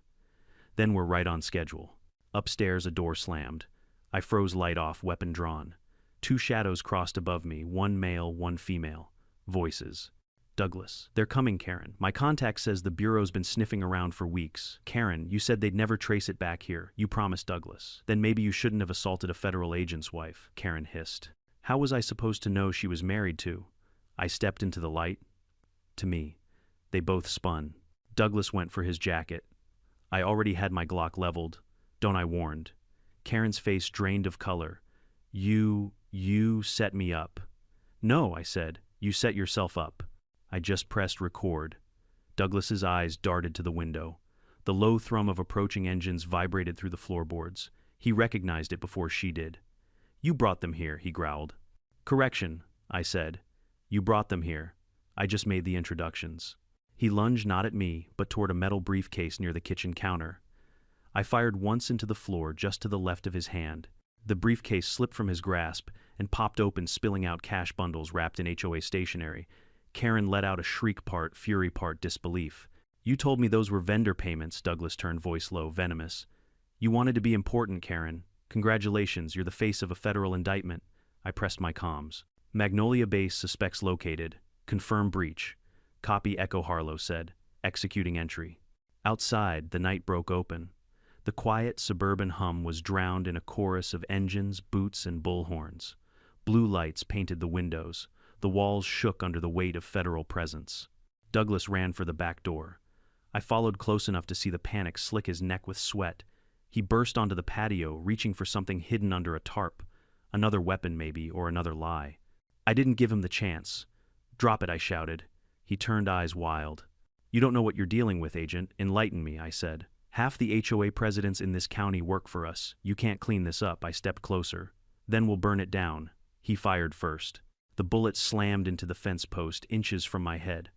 Then we're right on schedule." Upstairs, a door slammed. I froze light off, weapon drawn. Two shadows crossed above me, one male, one female. Voices. "Douglas. They're coming, Karen. My contact says the Bureau's been sniffing around for weeks. Karen, you said they'd never trace it back here. You promised Douglas. Then maybe you shouldn't have assaulted a federal agent's wife," Karen hissed. How was I supposed to know she was married to? I stepped into the light. To me. They both spun. Douglas went for his jacket. I already had my Glock leveled. "Don't," I warned. Karen's face drained of color. You set me up." "No," I said. "You set yourself up." I just pressed record. Douglas's eyes darted to the window. The low thrum of approaching engines vibrated through the floorboards. He recognized it before she did. "You brought them here," he growled. "Correction," I said. "You brought them here. I just made the introductions." He lunged not at me, but toward a metal briefcase near the kitchen counter. I fired once into the floor just to the left of his hand. The briefcase slipped from his grasp and popped open, spilling out cash bundles wrapped in HOA stationery. Karen let out a shriek, part fury, part disbelief. "You told me those were vendor payments," Douglas turned, voice low, venomous. "You wanted to be important, Karen. Congratulations, you're the face of a federal indictment." I pressed my comms. "Magnolia Base, suspects located. Confirm breach." "Copy, Echo," Harlow said, executing entry. Outside, the night broke open. The quiet suburban hum was drowned in a chorus of engines, boots, and bullhorns. Blue lights painted the windows. The walls shook under the weight of federal presence. Douglas ran for the back door. I followed close enough to see the panic slick his neck with sweat. He burst onto the patio, reaching for something hidden under a tarp. Another weapon, maybe, or another lie. I didn't give him the chance. "Drop it," I shouted. He turned, eyes wild. "You don't know what you're dealing with, Agent. Enlighten me," I said. "Half the HOA presidents in this county work for us. You can't clean this up." I stepped closer. "Then we'll burn it down." He fired first. The bullet slammed into the fence post, inches from my head.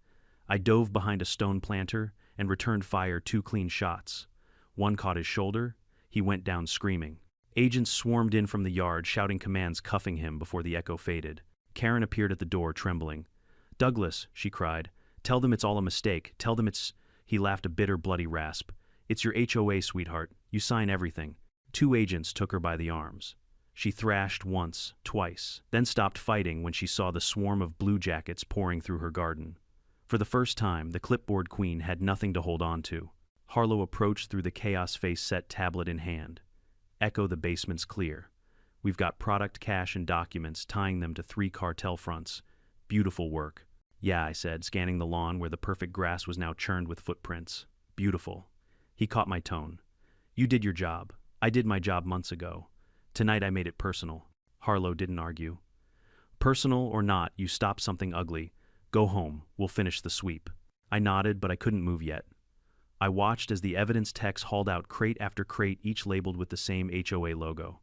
I dove behind a stone planter and returned fire, 2 clean shots. One caught his shoulder. He went down screaming. Agents swarmed in from the yard, shouting commands, cuffing him before the echo faded. Karen appeared at the door, trembling. "Douglas," she cried, "tell them it's all a mistake. Tell them it's—" He laughed, a bitter, bloody rasp. "It's your HOA, sweetheart. You sign everything." 2 agents took her by the arms. She thrashed once, twice, then stopped fighting when she saw the swarm of blue jackets pouring through her garden. For the first time, the clipboard queen had nothing to hold on to. Harlow approached through the chaos, face set, tablet in hand. "Echo, the basement's clear. We've got product, cash, and documents tying them to 3 cartel fronts. Beautiful work." "Yeah," I said, scanning the lawn where the perfect grass was now churned with footprints. "Beautiful." He caught my tone. "You did your job. I did my job months ago. Tonight I made it personal." Harlow didn't argue. "Personal or not, you stopped something ugly. Go home. We'll finish the sweep." I nodded, but I couldn't move yet. I watched as the evidence techs hauled out crate after crate, each labeled with the same HOA logo.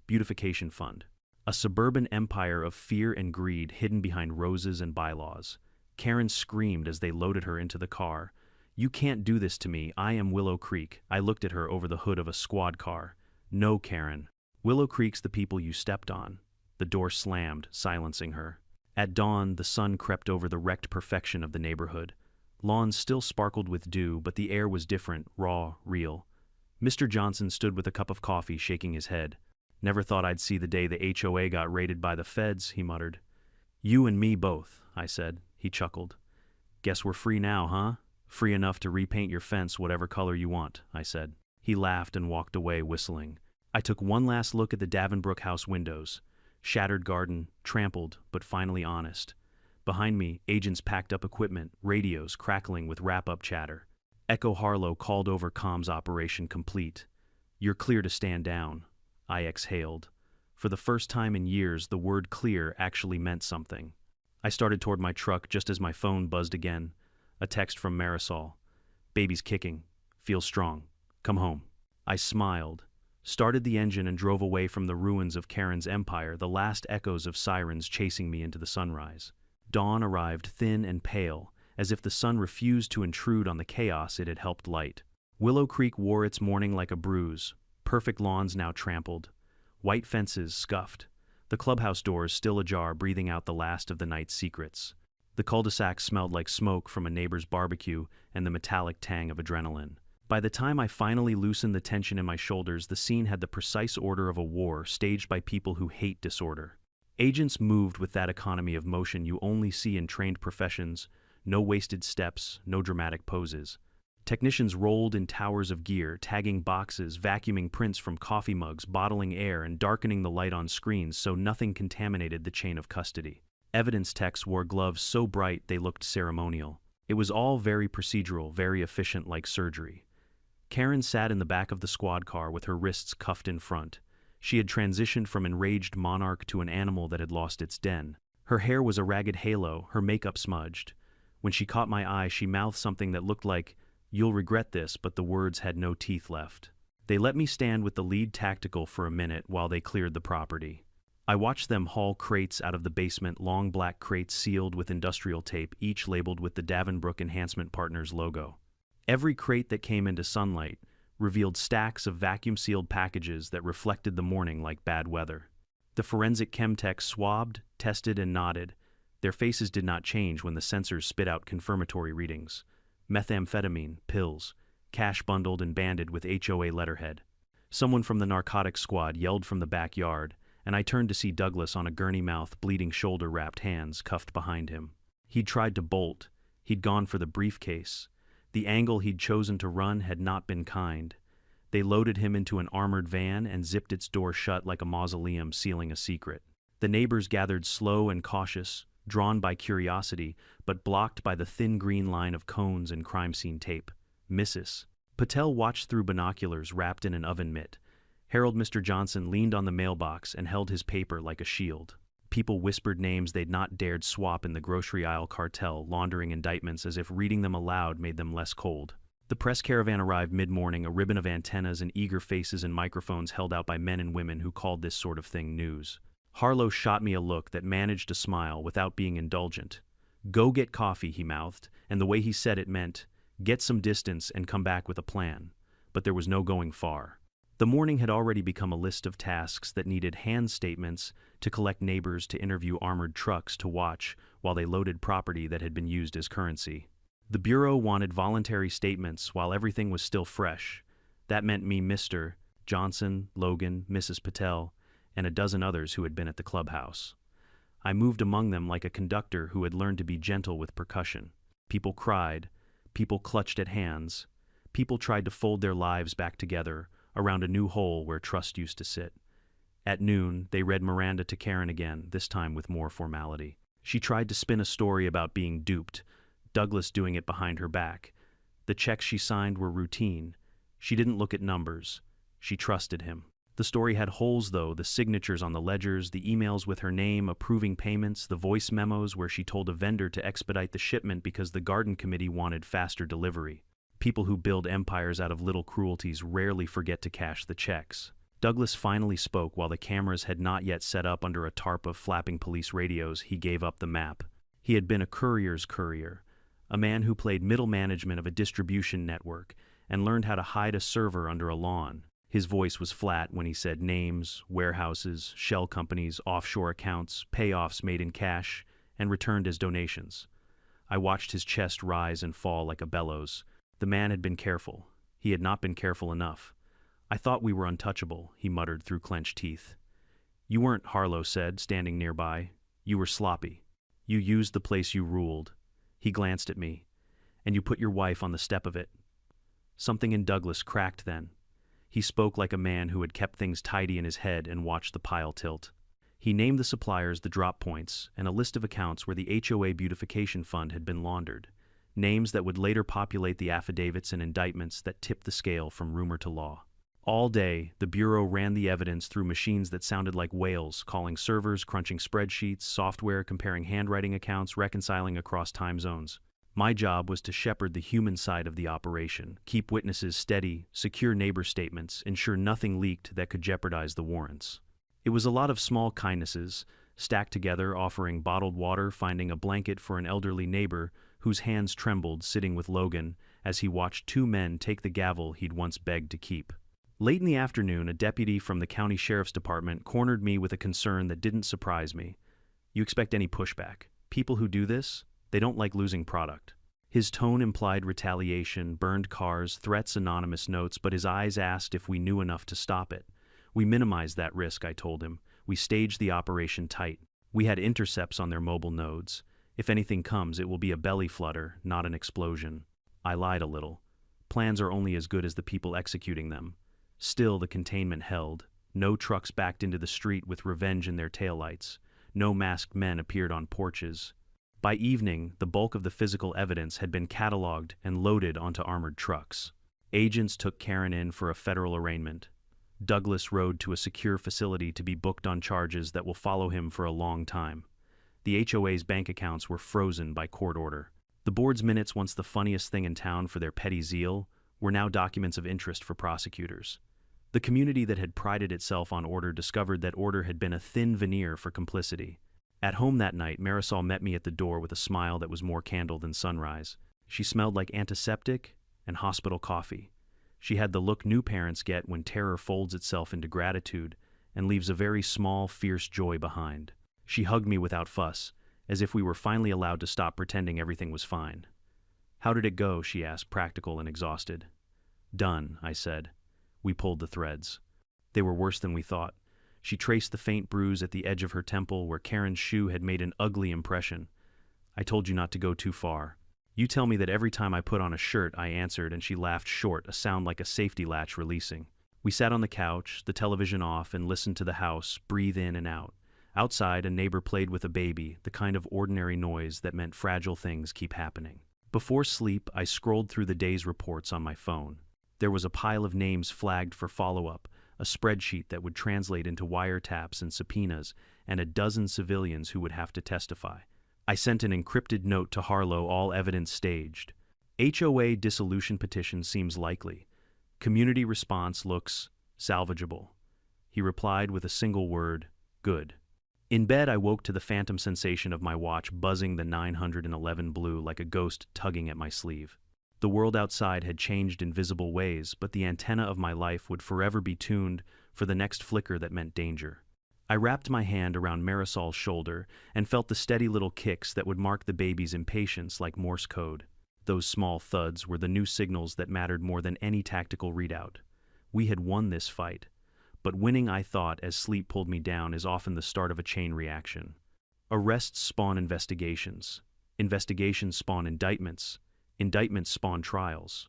Beautification Fund. A suburban empire of fear and greed hidden behind roses and bylaws. Karen screamed as they loaded her into the car. "You can't do this to me. I am Willow Creek." I looked at her over the hood of a squad car. "No, Karen. Willow Creek's the people you stepped on." The door slammed, silencing her. At dawn, the sun crept over the wrecked perfection of the neighborhood. Lawns still sparkled with dew, but the air was different, raw, real. Mr. Johnson stood with a cup of coffee, shaking his head. Never thought I'd see the day the HOA got raided by the feds, he muttered. You and me both, I said. He chuckled. Guess we're free now, huh? Free enough to repaint your fence whatever color you want, I said. He laughed and walked away, whistling. I took one last look at the Davenbrook house windows. Shattered garden, trampled, but finally honest. Behind me, agents packed up equipment, radios crackling with wrap-up chatter. Echo Harlow called over comms, operation complete. You're clear to stand down. I exhaled. For the first time in years, the word clear actually meant something. I started toward my truck just as my phone buzzed again. A text from Marisol. Baby's kicking. Feel strong. Come home. I smiled, started the engine and drove away from the ruins of Karen's empire, the last echoes of sirens chasing me into the sunrise. Dawn arrived thin and pale, as if the sun refused to intrude on the chaos it had helped light. Willow Creek wore its morning like a bruise, perfect lawns now trampled, white fences scuffed, the clubhouse doors still ajar, breathing out the last of the night's secrets. The cul-de-sac smelled like smoke from a neighbor's barbecue and the metallic tang of adrenaline. By the time I finally loosened the tension in my shoulders, the scene had the precise order of a war staged by people who hate disorder. Agents moved with that economy of motion you only see in trained professions, no wasted steps, no dramatic poses. Technicians rolled in towers of gear, tagging boxes, vacuuming prints from coffee mugs, bottling air, and darkening the light on screens so nothing contaminated the chain of custody. Evidence techs wore gloves so bright they looked ceremonial. It was all very procedural, very efficient, like surgery. Karen sat in the back of the squad car with her wrists cuffed in front. She had transitioned from enraged monarch to an animal that had lost its den. Her hair was a ragged halo, her makeup smudged. When she caught my eye, she mouthed something that looked like, "You'll regret this," but the words had no teeth left. They let me stand with the lead tactical for a minute while they cleared the property. I watched them haul crates out of the basement, long black crates sealed with industrial tape, each labeled with the Davenbrook Enhancement Partners logo. Every crate that came into sunlight revealed stacks of vacuum-sealed packages that reflected the morning like bad weather. The forensic chemtechs swabbed, tested, and nodded. Their faces did not change when the sensors spit out confirmatory readings. Methamphetamine, pills, cash bundled and banded with HOA letterhead. Someone from the narcotics squad yelled from the backyard, and I turned to see Douglas on a gurney mouth, bleeding shoulder-wrapped hands cuffed behind him. He'd tried to bolt. He'd gone for the briefcase. The angle he'd chosen to run had not been kind. They loaded him into an armored van and zipped its door shut like a mausoleum sealing a secret. The neighbors gathered slow and cautious, drawn by curiosity, but blocked by the thin green line of cones and crime scene tape. Mrs. Patel watched through binoculars wrapped in an oven mitt. Harold Mr. Johnson leaned on the mailbox and held his paper like a shield. People whispered names they'd not dared swap in the grocery aisle cartel, laundering indictments as if reading them aloud made them less cold. The press caravan arrived mid-morning, a ribbon of antennas and eager faces and microphones held out by men and women who called this sort of thing news. Harlow shot me a look that managed to smile without being indulgent. "Go get coffee," he mouthed, and the way he said it meant, "Get some distance and come back with a plan." But there was no going far. The morning had already become a list of tasks that needed hand statements, to collect neighbors, to interview armored trucks, to watch while they loaded property that had been used as currency. The Bureau wanted voluntary statements while everything was still fresh. That meant me, Mr. Johnson, Logan, Mrs. Patel, and a dozen others who had been at the clubhouse. I moved among them like a conductor who had learned to be gentle with percussion. People cried, people clutched at hands, people tried to fold their lives back together around a new hole where trust used to sit. At noon, they read Miranda to Karen again, this time with more formality. She tried to spin a story about being duped, Douglas doing it behind her back. The checks she signed were routine. She didn't look at numbers. She trusted him. The story had holes, though, the signatures on the ledgers, the emails with her name approving payments, the voice memos where she told a vendor to expedite the shipment because the garden committee wanted faster delivery. People who build empires out of little cruelties rarely forget to cash the checks. Douglas finally spoke while the cameras had not yet set up under a tarp of flapping police radios. He gave up the map. He had been a courier's courier, a man who played middle management of a distribution network and learned how to hide a server under a lawn. His voice was flat when he said names, warehouses, shell companies, offshore accounts, payoffs made in cash, and returned as donations. I watched his chest rise and fall like a bellows. The man had been careful. He had not been careful enough. I thought we were untouchable, he muttered through clenched teeth. You weren't, Harlow said, standing nearby. You were sloppy. You used the place you ruled. He glanced at me. And you put your wife on the step of it. Something in Douglas cracked then. He spoke like a man who had kept things tidy in his head and watched the pile tilt. He named the suppliers, the drop points, and a list of accounts where the HOA beautification fund had been laundered. Names that would later populate the affidavits and indictments that tipped the scale from rumor to law. All day, the Bureau ran the evidence through machines that sounded like whales, calling servers, crunching spreadsheets, software, comparing handwriting accounts, reconciling across time zones. My job was to shepherd the human side of the operation, keep witnesses steady, secure neighbor statements, ensure nothing leaked that could jeopardize the warrants. It was a lot of small kindnesses, stacked together, offering bottled water, finding a blanket for an elderly neighbor whose hands trembled sitting with Logan as he watched two men take the gavel he'd once begged to keep. Late in the afternoon, a deputy from the county sheriff's department cornered me with a concern that didn't surprise me. You expect any pushback? People who do this, they don't like losing product. His tone implied retaliation, burned cars, threats, anonymous notes, but his eyes asked if we knew enough to stop it. We minimized that risk, I told him. We staged the operation tight. We had intercepts on their mobile nodes. If anything comes, it will be a belly flutter, not an explosion. I lied a little. Plans are only as good as the people executing them. Still, the containment held. No trucks backed into the street with revenge in their taillights. No masked men appeared on porches. By evening, the bulk of the physical evidence had been cataloged and loaded onto armored trucks. Agents took Karen in for a federal arraignment. Douglas rode to a secure facility to be booked on charges that will follow him for a long time. The HOA's bank accounts were frozen by court order. The board's minutes, once the funniest thing in town for their petty zeal, were now documents of interest for prosecutors. The community that had prided itself on order discovered that order had been a thin veneer for complicity. At home that night, Marisol met me at the door with a smile that was more candle than sunrise. She smelled like antiseptic and hospital coffee. She had the look new parents get when terror folds itself into gratitude and leaves a very small, fierce joy behind. She hugged me without fuss, as if we were finally allowed to stop pretending everything was fine. How did it go? She asked, practical and exhausted. Done, I said. We pulled the threads. They were worse than we thought. She traced the faint bruise at the edge of her temple where Karen's shoe had made an ugly impression. I told you not to go too far. You tell me that every time I put on a shirt, I answered, and she laughed short, a sound like a safety latch releasing. We sat on the couch, the television off, and listened to the house breathe in and out. Outside, a neighbor played with a baby, the kind of ordinary noise that meant fragile things keep happening. Before sleep, I scrolled through the day's reports on my phone. There was a pile of names flagged for follow-up, a spreadsheet that would translate into wiretaps and subpoenas, and a dozen civilians who would have to testify. I sent an encrypted note to Harlow, all evidence staged. HOA dissolution petition seems likely. Community response looks salvageable. He replied with a single word, good. In bed, I woke to the phantom sensation of my watch buzzing the 911 blue like a ghost tugging at my sleeve. The world outside had changed in visible ways, but the antenna of my life would forever be tuned for the next flicker that meant danger. I wrapped my hand around Marisol's shoulder and felt the steady little kicks that would mark the baby's impatience like Morse code. Those small thuds were the new signals that mattered more than any tactical readout. We had won this fight. But winning, I thought, as sleep pulled me down, is often the start of a chain reaction. Arrests spawn investigations. Investigations spawn indictments. Indictments spawn trials.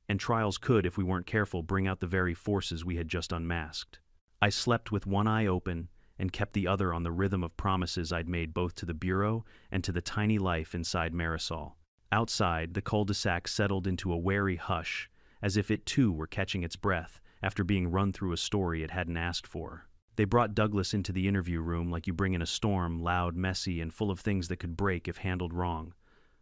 And trials could, if we weren't careful, bring out the very forces we had just unmasked. I slept with one eye open and kept the other on the rhythm of promises I'd made both to the Bureau and to the tiny life inside Marisol. Outside, the cul-de-sac settled into a wary hush, as if it too were catching its breath after being run through a story it hadn't asked for. They brought Douglas into the interview room like you bring in a storm, loud, messy, and full of things that could break if handled wrong.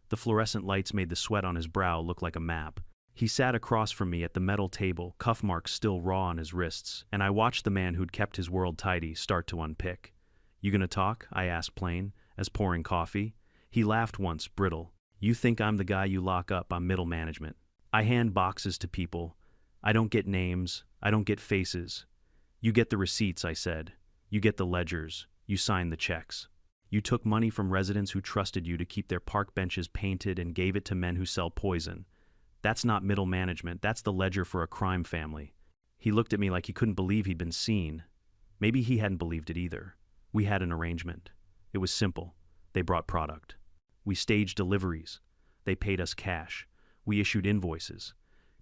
The fluorescent lights made the sweat on his brow look like a map. He sat across from me at the metal table, cuff marks still raw on his wrists, and I watched the man who'd kept his world tidy start to unpick. You gonna talk? I asked plain, as pouring coffee. He laughed once, brittle. You think I'm the guy you lock up? I'm middle management. I hand boxes to people. I don't get names. I don't get faces. You get the receipts, I said. You get the ledgers. You sign the checks. You took money from residents who trusted you to keep their park benches painted and gave it to men who sell poison. That's not middle management. That's the ledger for a crime family. He looked at me like he couldn't believe he'd been seen. Maybe he hadn't believed it either. We had an arrangement. It was simple. They brought product. We staged deliveries. They paid us cash. We issued invoices.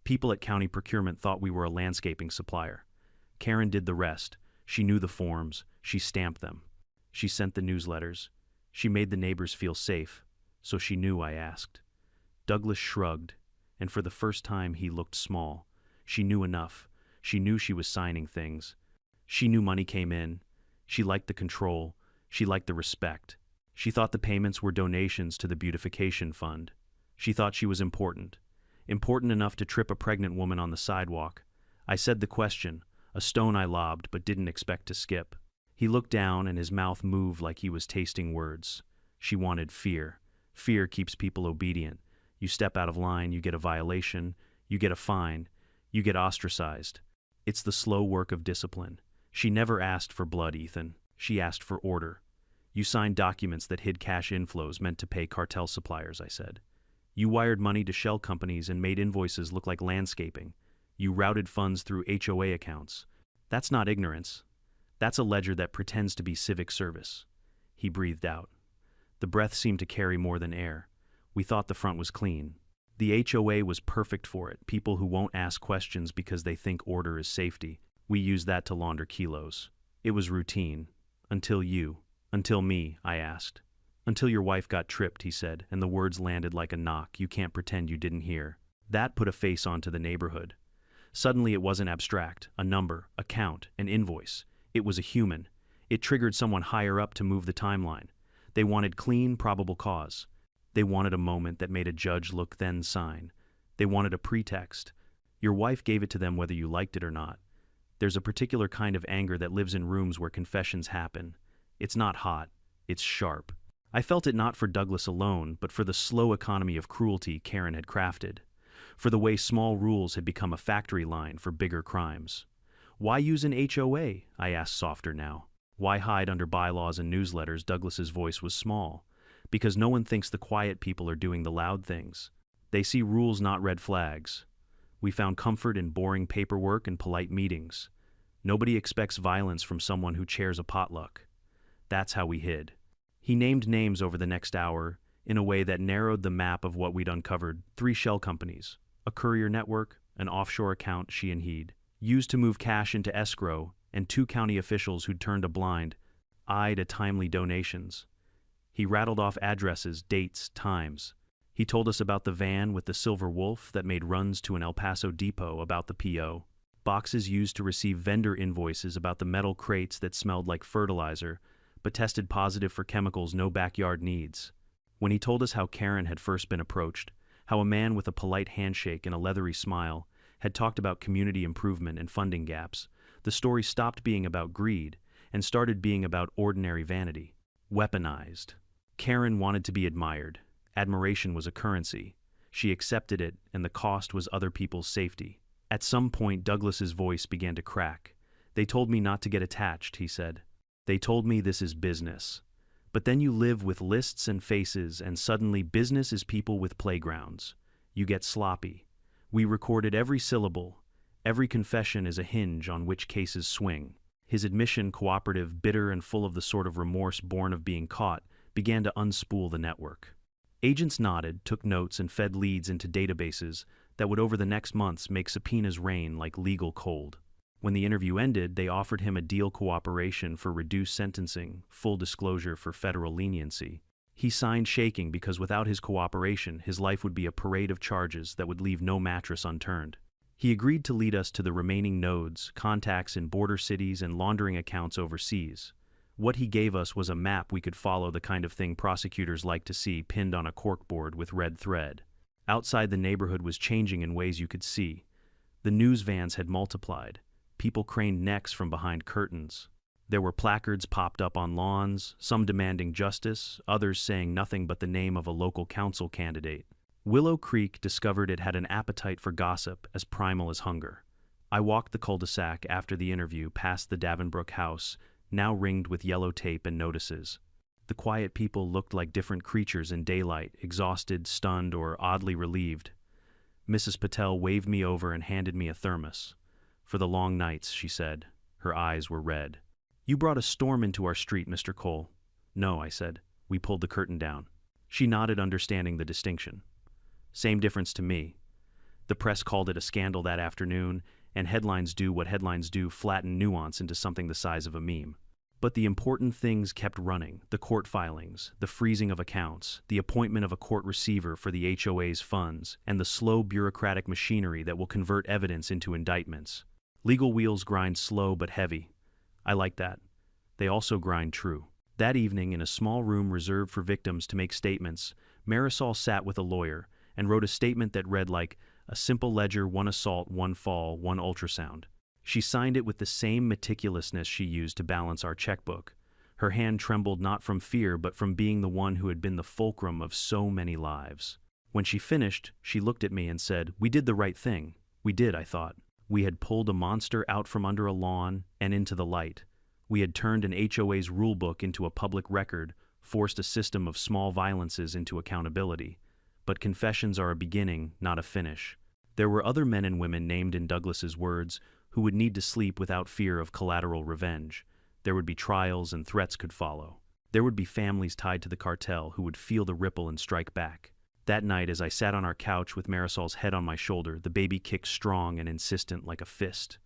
People at county procurement thought we were a landscaping supplier. Karen did the rest. She knew the forms. She stamped them. She sent the newsletters. She made the neighbors feel safe, so she knew I asked. Douglas shrugged, and for the first time he looked small. She knew enough. She knew she was signing things. She knew money came in. She liked the control. She liked the respect. She thought the payments were donations to the beautification fund. She thought she was important. Important enough to trip a pregnant woman on the sidewalk. I said the question, a stone I lobbed but didn't expect to skip. He looked down and his mouth moved like he was tasting words. She wanted fear. Fear keeps people obedient. You step out of line, you get a violation, you get a fine, you get ostracized. It's the slow work of discipline. She never asked for blood, Ethan. She asked for order. You signed documents that hid cash inflows meant to pay cartel suppliers, I said. You wired money to shell companies and made invoices look like landscaping. You routed funds through HOA accounts. That's not ignorance. That's a ledger that pretends to be civic service. He breathed out. The breath seemed to carry more than air. We thought the front was clean. The HOA was perfect for it, people who won't ask questions because they think order is safety. We used that to launder kilos. It was routine. Until you. Until me, I asked. Until your wife got tripped, he said, and the words landed like a knock you can't pretend you didn't hear. That put a face onto the neighborhood. Suddenly it wasn't abstract, a number, a count, an invoice. It was a human. It triggered someone higher up to move the timeline. They wanted clean, probable cause. They wanted a moment that made a judge look then sign. They wanted a pretext. Your wife gave it to them whether you liked it or not. There's a particular kind of anger that lives in rooms where confessions happen. It's not hot. It's sharp. I felt it not for Douglas alone, but for the slow economy of cruelty Karen had crafted. For the way small rules had become a factory line for bigger crimes. Why use an HOA? I asked softer now. Why hide under bylaws and newsletters? Douglas's voice was small. Because no one thinks the quiet people are doing the loud things. They see rules, not red flags. We found comfort in boring paperwork and polite meetings. Nobody expects violence from someone who chairs a potluck. That's how we hid. He named names over the next hour in a way that narrowed the map of what we'd uncovered. 3 shell companies, a courier network, an offshore account she and he'd used to move cash into escrow, and 2 county officials who'd turned a blind eye to timely donations. He rattled off addresses, dates, times. He told us about the van with the silver wolf that made runs to an El Paso depot, about the PO. Boxes used to receive vendor invoices, about the metal crates that smelled like fertilizer, but tested positive for chemicals no backyard needs. When he told us how Karen had first been approached, how a man with a polite handshake and a leathery smile had talked about community improvement and funding gaps, the story stopped being about greed and started being about ordinary vanity. Weaponized. Karen wanted to be admired. Admiration was a currency. She accepted it, and the cost was other people's safety. At some point, Douglas's voice began to crack. They told me not to get attached, he said. They told me this is business. But then you live with lists and faces, and suddenly business is people with playgrounds. You get sloppy. We recorded every syllable. Every confession is a hinge on which cases swing. His admission, cooperative, bitter, and full of the sort of remorse born of being caught, began to unspool the network. Agents nodded, took notes, and fed leads into databases that would over the next months make subpoenas rain like legal cold. When the interview ended, they offered him a deal: cooperation for reduced sentencing, full disclosure for federal leniency. He signed shaking because without his cooperation, his life would be a parade of charges that would leave no mattress unturned. He agreed to lead us to the remaining nodes, contacts in border cities, and laundering accounts overseas. What he gave us was a map we could follow, the kind of thing prosecutors like to see pinned on a corkboard with red thread. Outside, the neighborhood was changing in ways you could see. The news vans had multiplied. People craned necks from behind curtains. There were placards popped up on lawns, some demanding justice, others saying nothing but the name of a local council candidate. Willow Creek discovered it had an appetite for gossip as primal as hunger. I walked the cul-de-sac after the interview past the Davenbrook house, now ringed with yellow tape and notices. The quiet people looked like different creatures in daylight, exhausted, stunned, or oddly relieved. Mrs. Patel waved me over and handed me a thermos. For the long nights, she said. Her eyes were red. You brought a storm into our street, Mr. Cole. No, I said. We pulled the curtain down. She nodded, understanding the distinction. Same difference to me. The press called it a scandal that afternoon, and headlines do what headlines do, flatten nuance into something the size of a meme. But the important things kept running: the court filings, the freezing of accounts, the appointment of a court receiver for the HOA's funds, and the slow bureaucratic machinery that will convert evidence into indictments. Legal wheels grind slow but heavy. I like that. They also grind true. That evening, in a small room reserved for victims to make statements, Marisol sat with a lawyer and wrote a statement that read like a simple ledger: 1 assault, 1 fall, 1 ultrasound. She signed it with the same meticulousness she used to balance our checkbook. Her hand trembled not from fear but from being the one who had been the fulcrum of so many lives. When she finished, she looked at me and said, "We did the right thing." We did, I thought. We had pulled a monster out from under a lawn and into the light. We had turned an HOA's rulebook into a public record, forced a system of small violences into accountability. But confessions are a beginning, not a finish. There were other men and women named in Douglas's words who would need to sleep without fear of collateral revenge. There would be trials and threats could follow. There would be families tied to the cartel who would feel the ripple and strike back. That night, as I sat on our couch with Marisol's head on my shoulder, the baby kicked strong and insistent like a fist.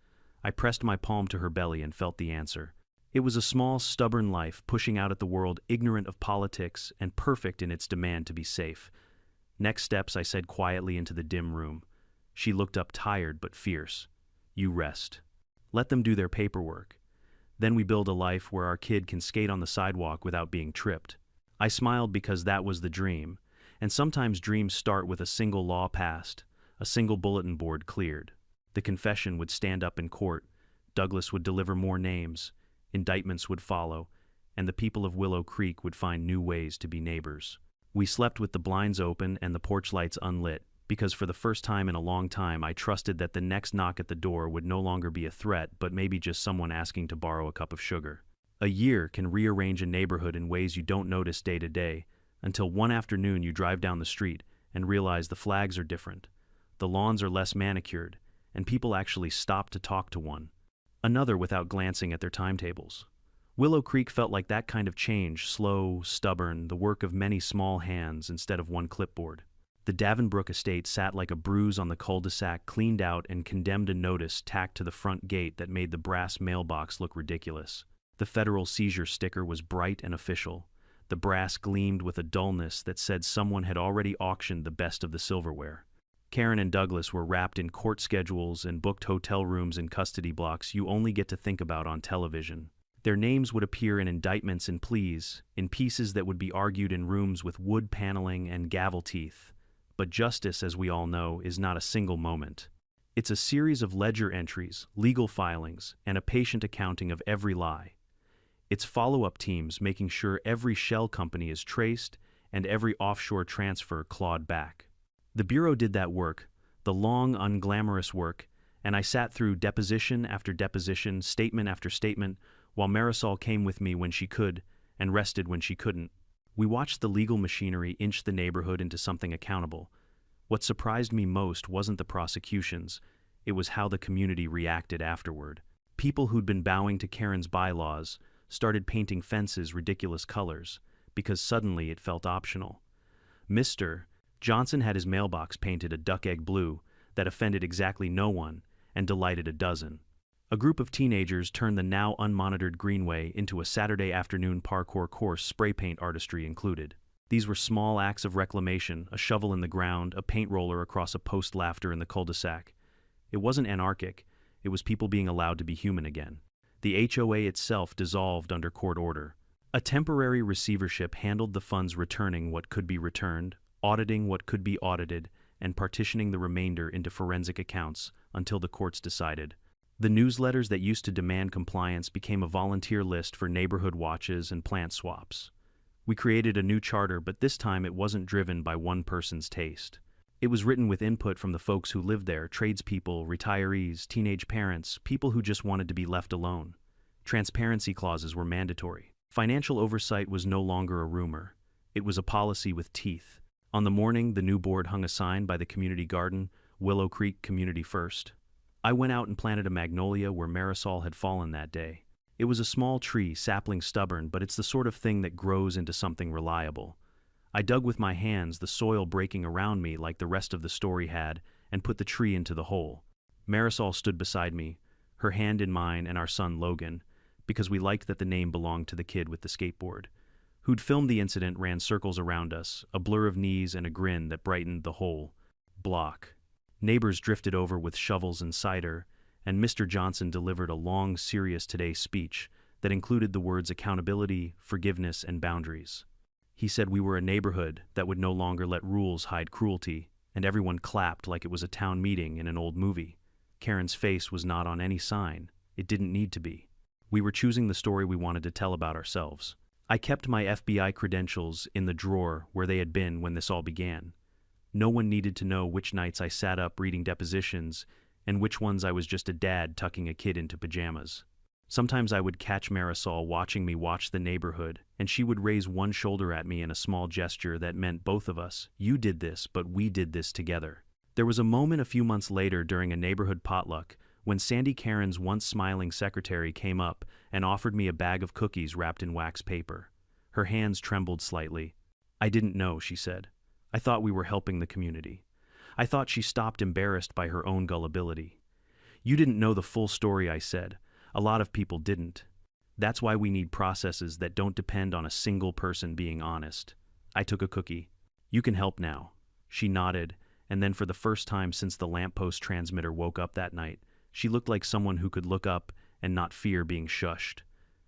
I pressed my palm to her belly and felt the answer. It was a small, stubborn life pushing out at the world, ignorant of politics and perfect in its demand to be safe. "Next steps," I said quietly into the dim room. She looked up, tired but fierce. "You rest. Let them do their paperwork. Then we build a life where our kid can skate on the sidewalk without being tripped." I smiled because that was the dream, and sometimes dreams start with a single law passed, a single bulletin board cleared. The confession would stand up in court, Douglas would deliver more names, indictments would follow, and the people of Willow Creek would find new ways to be neighbors. We slept with the blinds open and the porch lights unlit, because for the first time in a long time I trusted that the next knock at the door would no longer be a threat, but maybe just someone asking to borrow a cup of sugar. A year can rearrange a neighborhood in ways you don't notice day to day, until one afternoon you drive down the street and realize the flags are different, the lawns are less manicured, and people actually stop to talk to one another without glancing at their timetables. Willow Creek felt like that kind of change, slow, stubborn, the work of many small hands instead of one clipboard. The Davenbrook estate sat like a bruise on the cul-de-sac, cleaned out and condemned a notice tacked to the front gate that made the brass mailbox look ridiculous. The federal seizure sticker was bright and official. The brass gleamed with a dullness that said someone had already auctioned the best of the silverware. Karen and Douglas were wrapped in court schedules and booked hotel rooms and custody blocks you only get to think about on television. Their names would appear in indictments and pleas, in pieces that would be argued in rooms with wood paneling and gavel teeth. But justice, as we all know, is not a single moment. It's a series of ledger entries, legal filings, and a patient accounting of every lie. It's follow-up teams making sure every shell company is traced and every offshore transfer clawed back. The Bureau did that work, the long, unglamorous work, and I sat through deposition after deposition, statement after statement, while Marisol came with me when she could and rested when she couldn't. We watched the legal machinery inch the neighborhood into something accountable. What surprised me most wasn't the prosecutions, it was how the community reacted afterward. People who'd been bowing to Karen's bylaws started painting fences ridiculous colors, because suddenly it felt optional. Mr. Johnson had his mailbox painted a duck-egg blue that offended exactly no one and delighted a dozen. A group of teenagers turned the now unmonitored greenway into a Saturday afternoon parkour course, spray paint artistry included. These were small acts of reclamation, a shovel in the ground, a paint roller across a post laughter in the cul-de-sac. It wasn't anarchic, it was people being allowed to be human again. The HOA itself dissolved under court order. A temporary receivership handled the funds, returning what could be returned, auditing what could be audited, and partitioning the remainder into forensic accounts until the courts decided. The newsletters that used to demand compliance became a volunteer list for neighborhood watches and plant swaps. We created a new charter, but this time it wasn't driven by one person's taste. It was written with input from the folks who lived there: tradespeople, retirees, teenage parents, people who just wanted to be left alone. Transparency clauses were mandatory. Financial oversight was no longer a rumor. It was a policy with teeth. On the morning the new board hung a sign by the community garden: Willow Creek Community First. I went out and planted a magnolia where Marisol had fallen that day. It was a small tree, sapling stubborn, but it's the sort of thing that grows into something reliable. I dug with my hands, the soil breaking around me like the rest of the story had, and put the tree into the hole. Marisol stood beside me, her hand in mine, and our son Logan, because we liked that the name belonged to the kid with the skateboard, who'd filmed the incident, ran circles around us, a blur of knees and a grin that brightened the whole block. Neighbors drifted over with shovels and cider, and Mr. Johnson delivered a long, serious Today speech that included the words accountability, forgiveness, and boundaries. He said we were a neighborhood that would no longer let rules hide cruelty, and everyone clapped like it was a town meeting in an old movie. Karen's face was not on any sign. It didn't need to be. We were choosing the story we wanted to tell about ourselves. I kept my FBI credentials in the drawer where they had been when this all began. No one needed to know which nights I sat up reading depositions and which ones I was just a dad tucking a kid into pajamas. Sometimes I would catch Marisol watching me watch the neighborhood, and she would raise one shoulder at me in a small gesture that meant both of us. You did this, but we did this together. There was a moment a few months later during a neighborhood potluck when Sandy Karen's once smiling secretary came up and offered me a bag of cookies wrapped in wax paper. Her hands trembled slightly. I didn't know, she said. I thought we were helping the community. I thought she stopped, embarrassed by her own gullibility. You didn't know the full story, I said. A lot of people didn't. That's why we need processes that don't depend on a single person being honest. I took a cookie. You can help now. She nodded, and then for the first time since the lamppost transmitter woke up that night, she looked like someone who could look up and not fear being shushed.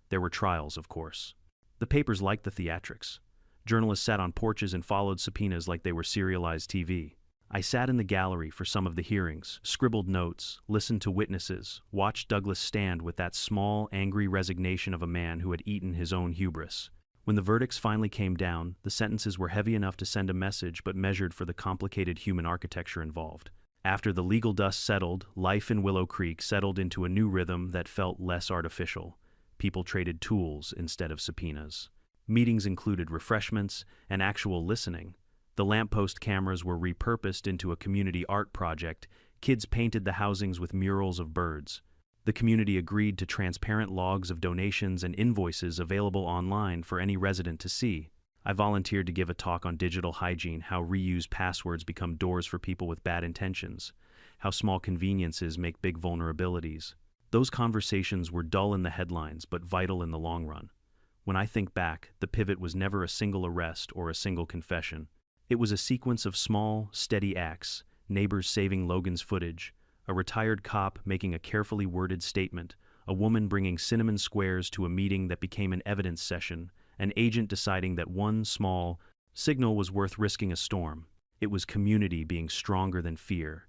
There were trials, of course. The papers liked the theatrics. Journalists sat on porches and followed subpoenas like they were serialized TV. I sat in the gallery for some of the hearings, scribbled notes, listened to witnesses, watched Douglas stand with that small, angry resignation of a man who had eaten his own hubris. When the verdicts finally came down, the sentences were heavy enough to send a message but measured for the complicated human architecture involved. After the legal dust settled, life in Willow Creek settled into a new rhythm that felt less artificial. People traded tools instead of subpoenas. Meetings included refreshments and actual listening. The lamppost cameras were repurposed into a community art project. Kids painted the housings with murals of birds. The community agreed to transparent logs of donations and invoices available online for any resident to see. I volunteered to give a talk on digital hygiene, how reused passwords become doors for people with bad intentions, how small conveniences make big vulnerabilities. Those conversations were dull in the headlines, but vital in the long run. When I think back, the pivot was never a single arrest or a single confession. It was a sequence of small, steady acts, neighbors saving Logan's footage, a retired cop making a carefully worded statement, a woman bringing cinnamon squares to a meeting that became an evidence session, an agent deciding that one small signal was worth risking a storm. It was community being stronger than fear.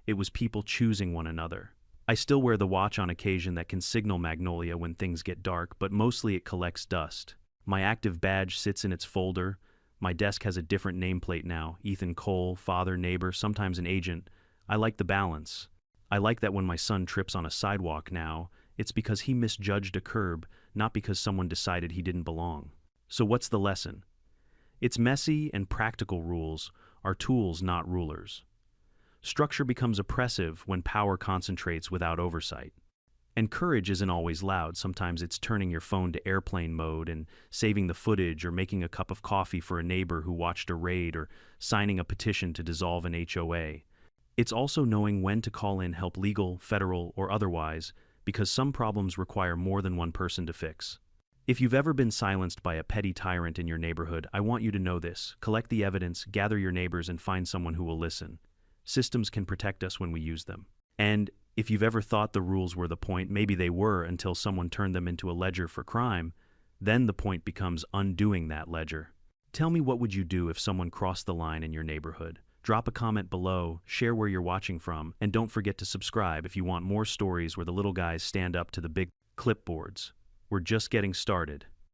It was people choosing one another. I still wear the watch on occasion that can signal Magnolia when things get dark, but mostly it collects dust. My active badge sits in its folder. My desk has a different nameplate now. Ethan Cole, father, neighbor, sometimes an agent. I like the balance. I like that when my son trips on a sidewalk now, it's because he misjudged a curb, not because someone decided he didn't belong. So what's the lesson? It's messy and practical rules are tools, not rulers. Structure becomes oppressive when power concentrates without oversight. And courage isn't always loud. Sometimes it's turning your phone to airplane mode and saving the footage, or making a cup of coffee for a neighbor who watched a raid, or signing a petition to dissolve an HOA. It's also knowing when to call in help, legal, federal, or otherwise, because some problems require more than one person to fix. If you've ever been silenced by a petty tyrant in your neighborhood, I want you to know this. Collect the evidence, gather your neighbors, and find someone who will listen. Systems can protect us when we use them. And if you've ever thought the rules were the point, maybe they were until someone turned them into a ledger for crime, then the point becomes undoing that ledger. Tell me, what would you do if someone crossed the line in your neighborhood? Drop a comment below, share where you're watching from, and don't forget to subscribe if you want more stories where the little guys stand up to the big clipboards. We're just getting started.